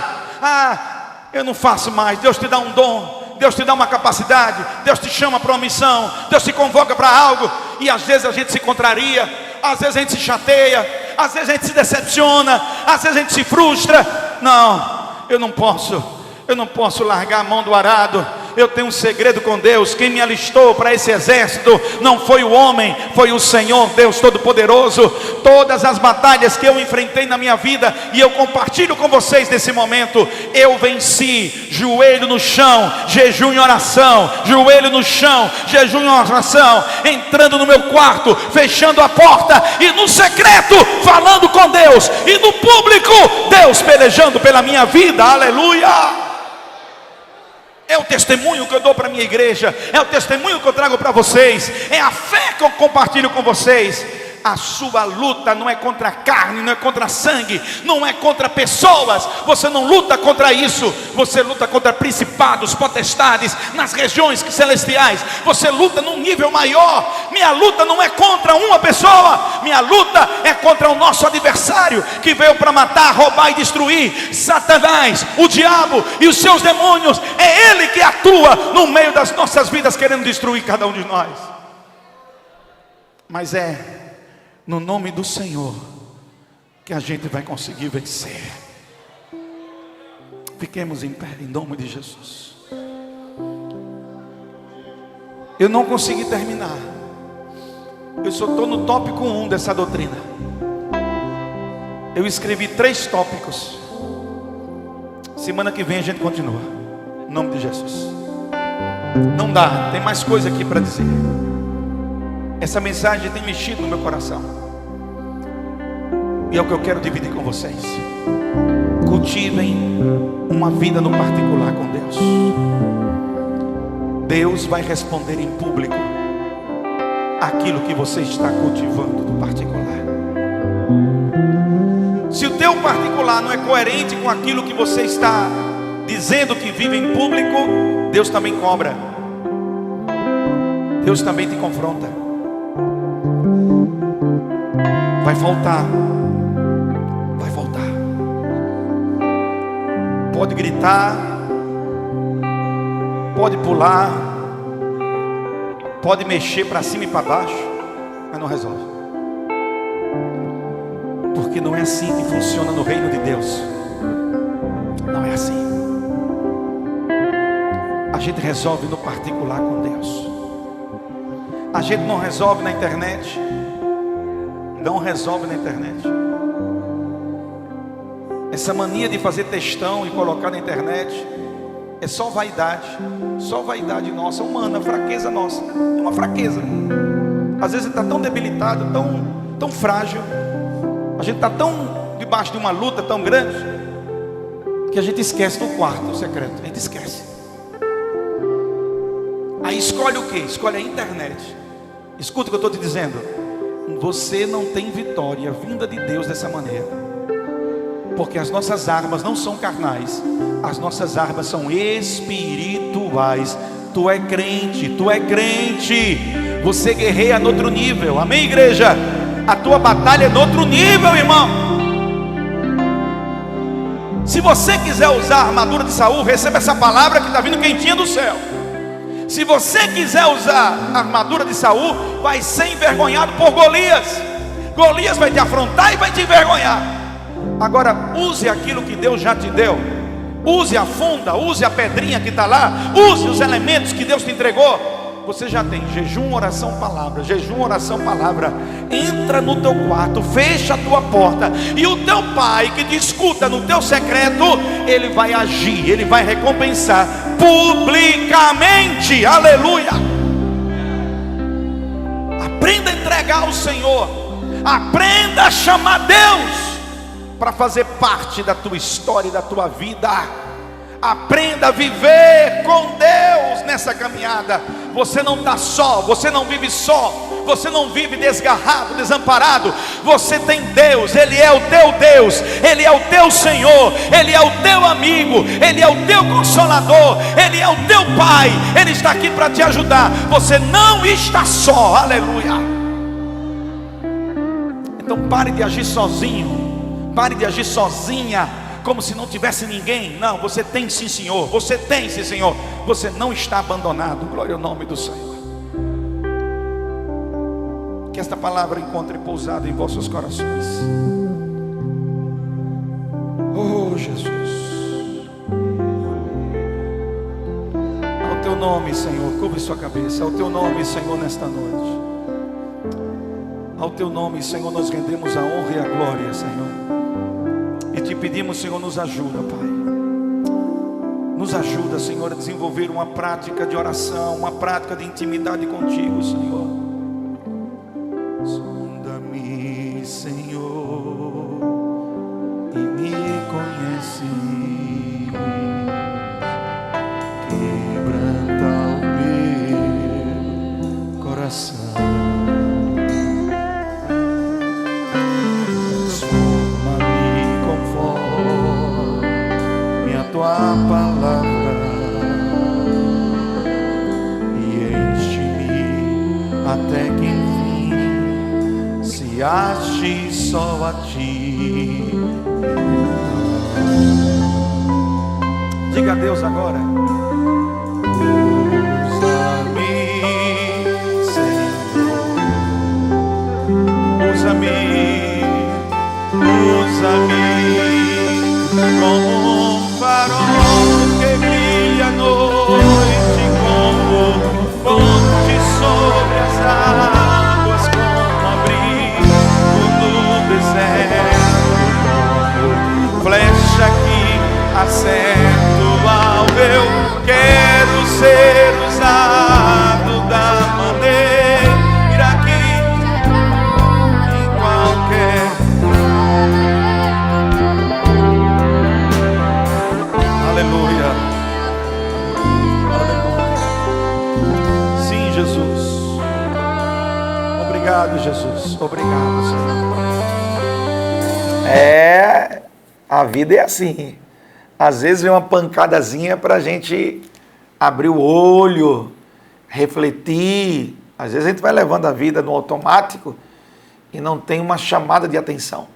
Eu não faço mais. Deus te dá um dom, Deus te dá uma capacidade, Deus te chama para uma missão, Deus te convoca para algo. E às vezes a gente se contraria, às vezes a gente se chateia, às vezes a gente se decepciona, às vezes a gente se frustra. Não, eu não posso largar a mão do arado. Eu tenho um segredo com Deus. Quem me alistou para esse exército não foi o homem, foi o Senhor Deus Todo-Poderoso. Todas as batalhas que eu enfrentei na minha vida, e eu compartilho com vocês nesse momento, eu venci. Joelho no chão, jejum e oração. Joelho no chão, jejum e oração. Entrando no meu quarto, fechando a porta, e no secreto falando com Deus, e no público Deus pelejando pela minha vida. Aleluia. É o testemunho que eu dou para a minha igreja, é o testemunho que eu trago para vocês, é a fé que eu compartilho com vocês. A sua luta não é contra a carne, não é contra sangue, não é contra pessoas. Você não luta contra isso. Você luta contra principados, potestades nas regiões celestiais. Você luta num nível maior. Minha luta não é contra uma pessoa, minha luta é contra o nosso adversário, que veio para matar, roubar e destruir. Satanás, o diabo e os seus demônios. É ele que atua no meio das nossas vidas, querendo destruir cada um de nós. Mas é no nome do Senhor que a gente vai conseguir vencer. Fiquemos em pé em nome de Jesus. Eu não consegui terminar. Eu só estou no tópico 1 dessa doutrina. Eu escrevi 3 tópicos. Semana que vem a gente continua. Em nome de Jesus. Não dá, tem mais coisa aqui para dizer. Essa mensagem tem mexido no meu coração, e é o que eu quero dividir com vocês. Cultivem uma vida no particular com Deus. Deus vai responder em público aquilo que você está cultivando no particular. Se o teu particular não é coerente com aquilo que você está dizendo que vive em público, Deus também cobra. Deus também te confronta. Vai faltar. Vai faltar. Pode gritar, pode pular, pode mexer para cima e para baixo, mas não resolve. Porque não é assim que funciona no reino de Deus. Não é assim. A gente resolve no particular com Deus. A gente não resolve na internet. Não resolve na internet. Essa mania de fazer textão e colocar na internet é só vaidade nossa, humana, fraqueza nossa. É uma fraqueza. Às vezes está tão debilitado, tão frágil. A gente está tão debaixo de uma luta tão grande, que a gente esquece do quarto secreto. A gente esquece. Aí escolhe o quê? Escolhe a internet. Escuta o que eu estou te dizendo. Você não tem vitória vinda de Deus dessa maneira, porque as nossas armas não são carnais, as nossas armas são espirituais. Tu é crente, você guerreia no outro nível, amém, igreja? A tua batalha é no outro nível, irmão. Se você quiser usar a armadura de Saul, receba essa palavra que está vindo quentinha do céu. Se você quiser usar a armadura de Saul, vai ser envergonhado por Golias. Golias vai te afrontar e vai te envergonhar. Agora, use aquilo que Deus já te deu. Use a funda, use a pedrinha que está lá. Use os elementos que Deus te entregou. Você já tem jejum, oração, palavra. Jejum, oração, palavra. Entra no teu quarto, fecha a tua porta, e o teu pai que te escuta no teu secreto, ele vai agir, ele vai recompensar publicamente. Aleluia. Aprenda a entregar ao Senhor. Aprenda a chamar Deus para fazer parte da tua história e da tua vida. Aprenda a viver com Deus nessa caminhada. Você não está só, você não vive só, você não vive desgarrado, desamparado. Você tem Deus, Ele é o teu Deus, Ele é o teu Senhor, Ele é o teu amigo, Ele é o teu consolador, Ele é o teu Pai. Ele está aqui para te ajudar. Você não está só, aleluia. Então pare de agir sozinho, pare de agir sozinha, como se não tivesse ninguém. Não, você tem sim, Senhor. Você tem sim, Senhor. Você não está abandonado. Glória ao nome do Senhor. Que esta palavra encontre pousada em vossos corações. Oh, Jesus. Ao teu nome, Senhor, cobre sua cabeça. Ao teu nome, Senhor, nesta noite. Ao teu nome, Senhor, nós rendemos a honra e a glória, Senhor. E te pedimos, Senhor, nos ajuda, Pai. Nos ajuda, Senhor, a desenvolver uma prática de oração, uma prática de intimidade contigo, Senhor. Sonda-me, Senhor, e me conhece. Quebranta o meu coração. Tua palavra e enche-me até que enfim se ache só a ti. Diga a Deus agora. Usa-me, Senhor. Usa-me, usa-me como farol que brilha à noite, como fonte sobre as águas, como abrigo no deserto, como flecha que acerto ao eu quero ser usado da maneira que em qualquer. Aleluia. Aleluia. Sim, Jesus. Obrigado, Jesus. Obrigado, Senhor. A vida é assim. Às vezes vem uma pancadazinha para a gente abrir o olho, refletir. Às vezes a gente vai levando a vida no automático e não tem uma chamada de atenção.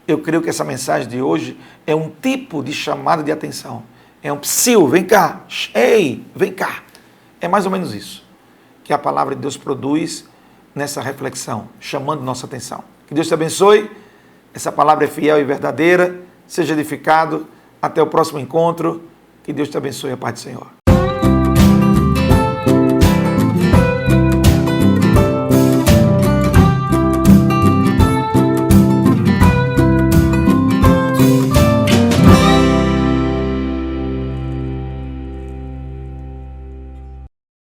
Eu creio que essa mensagem de hoje é um tipo de chamada de atenção. É um psiu, vem cá, ei, vem cá. É mais ou menos isso que a palavra de Deus produz nessa reflexão, chamando nossa atenção. Que Deus te abençoe. Essa palavra é fiel e verdadeira. Seja edificado. Até o próximo encontro. Que Deus te abençoe. A paz do Senhor.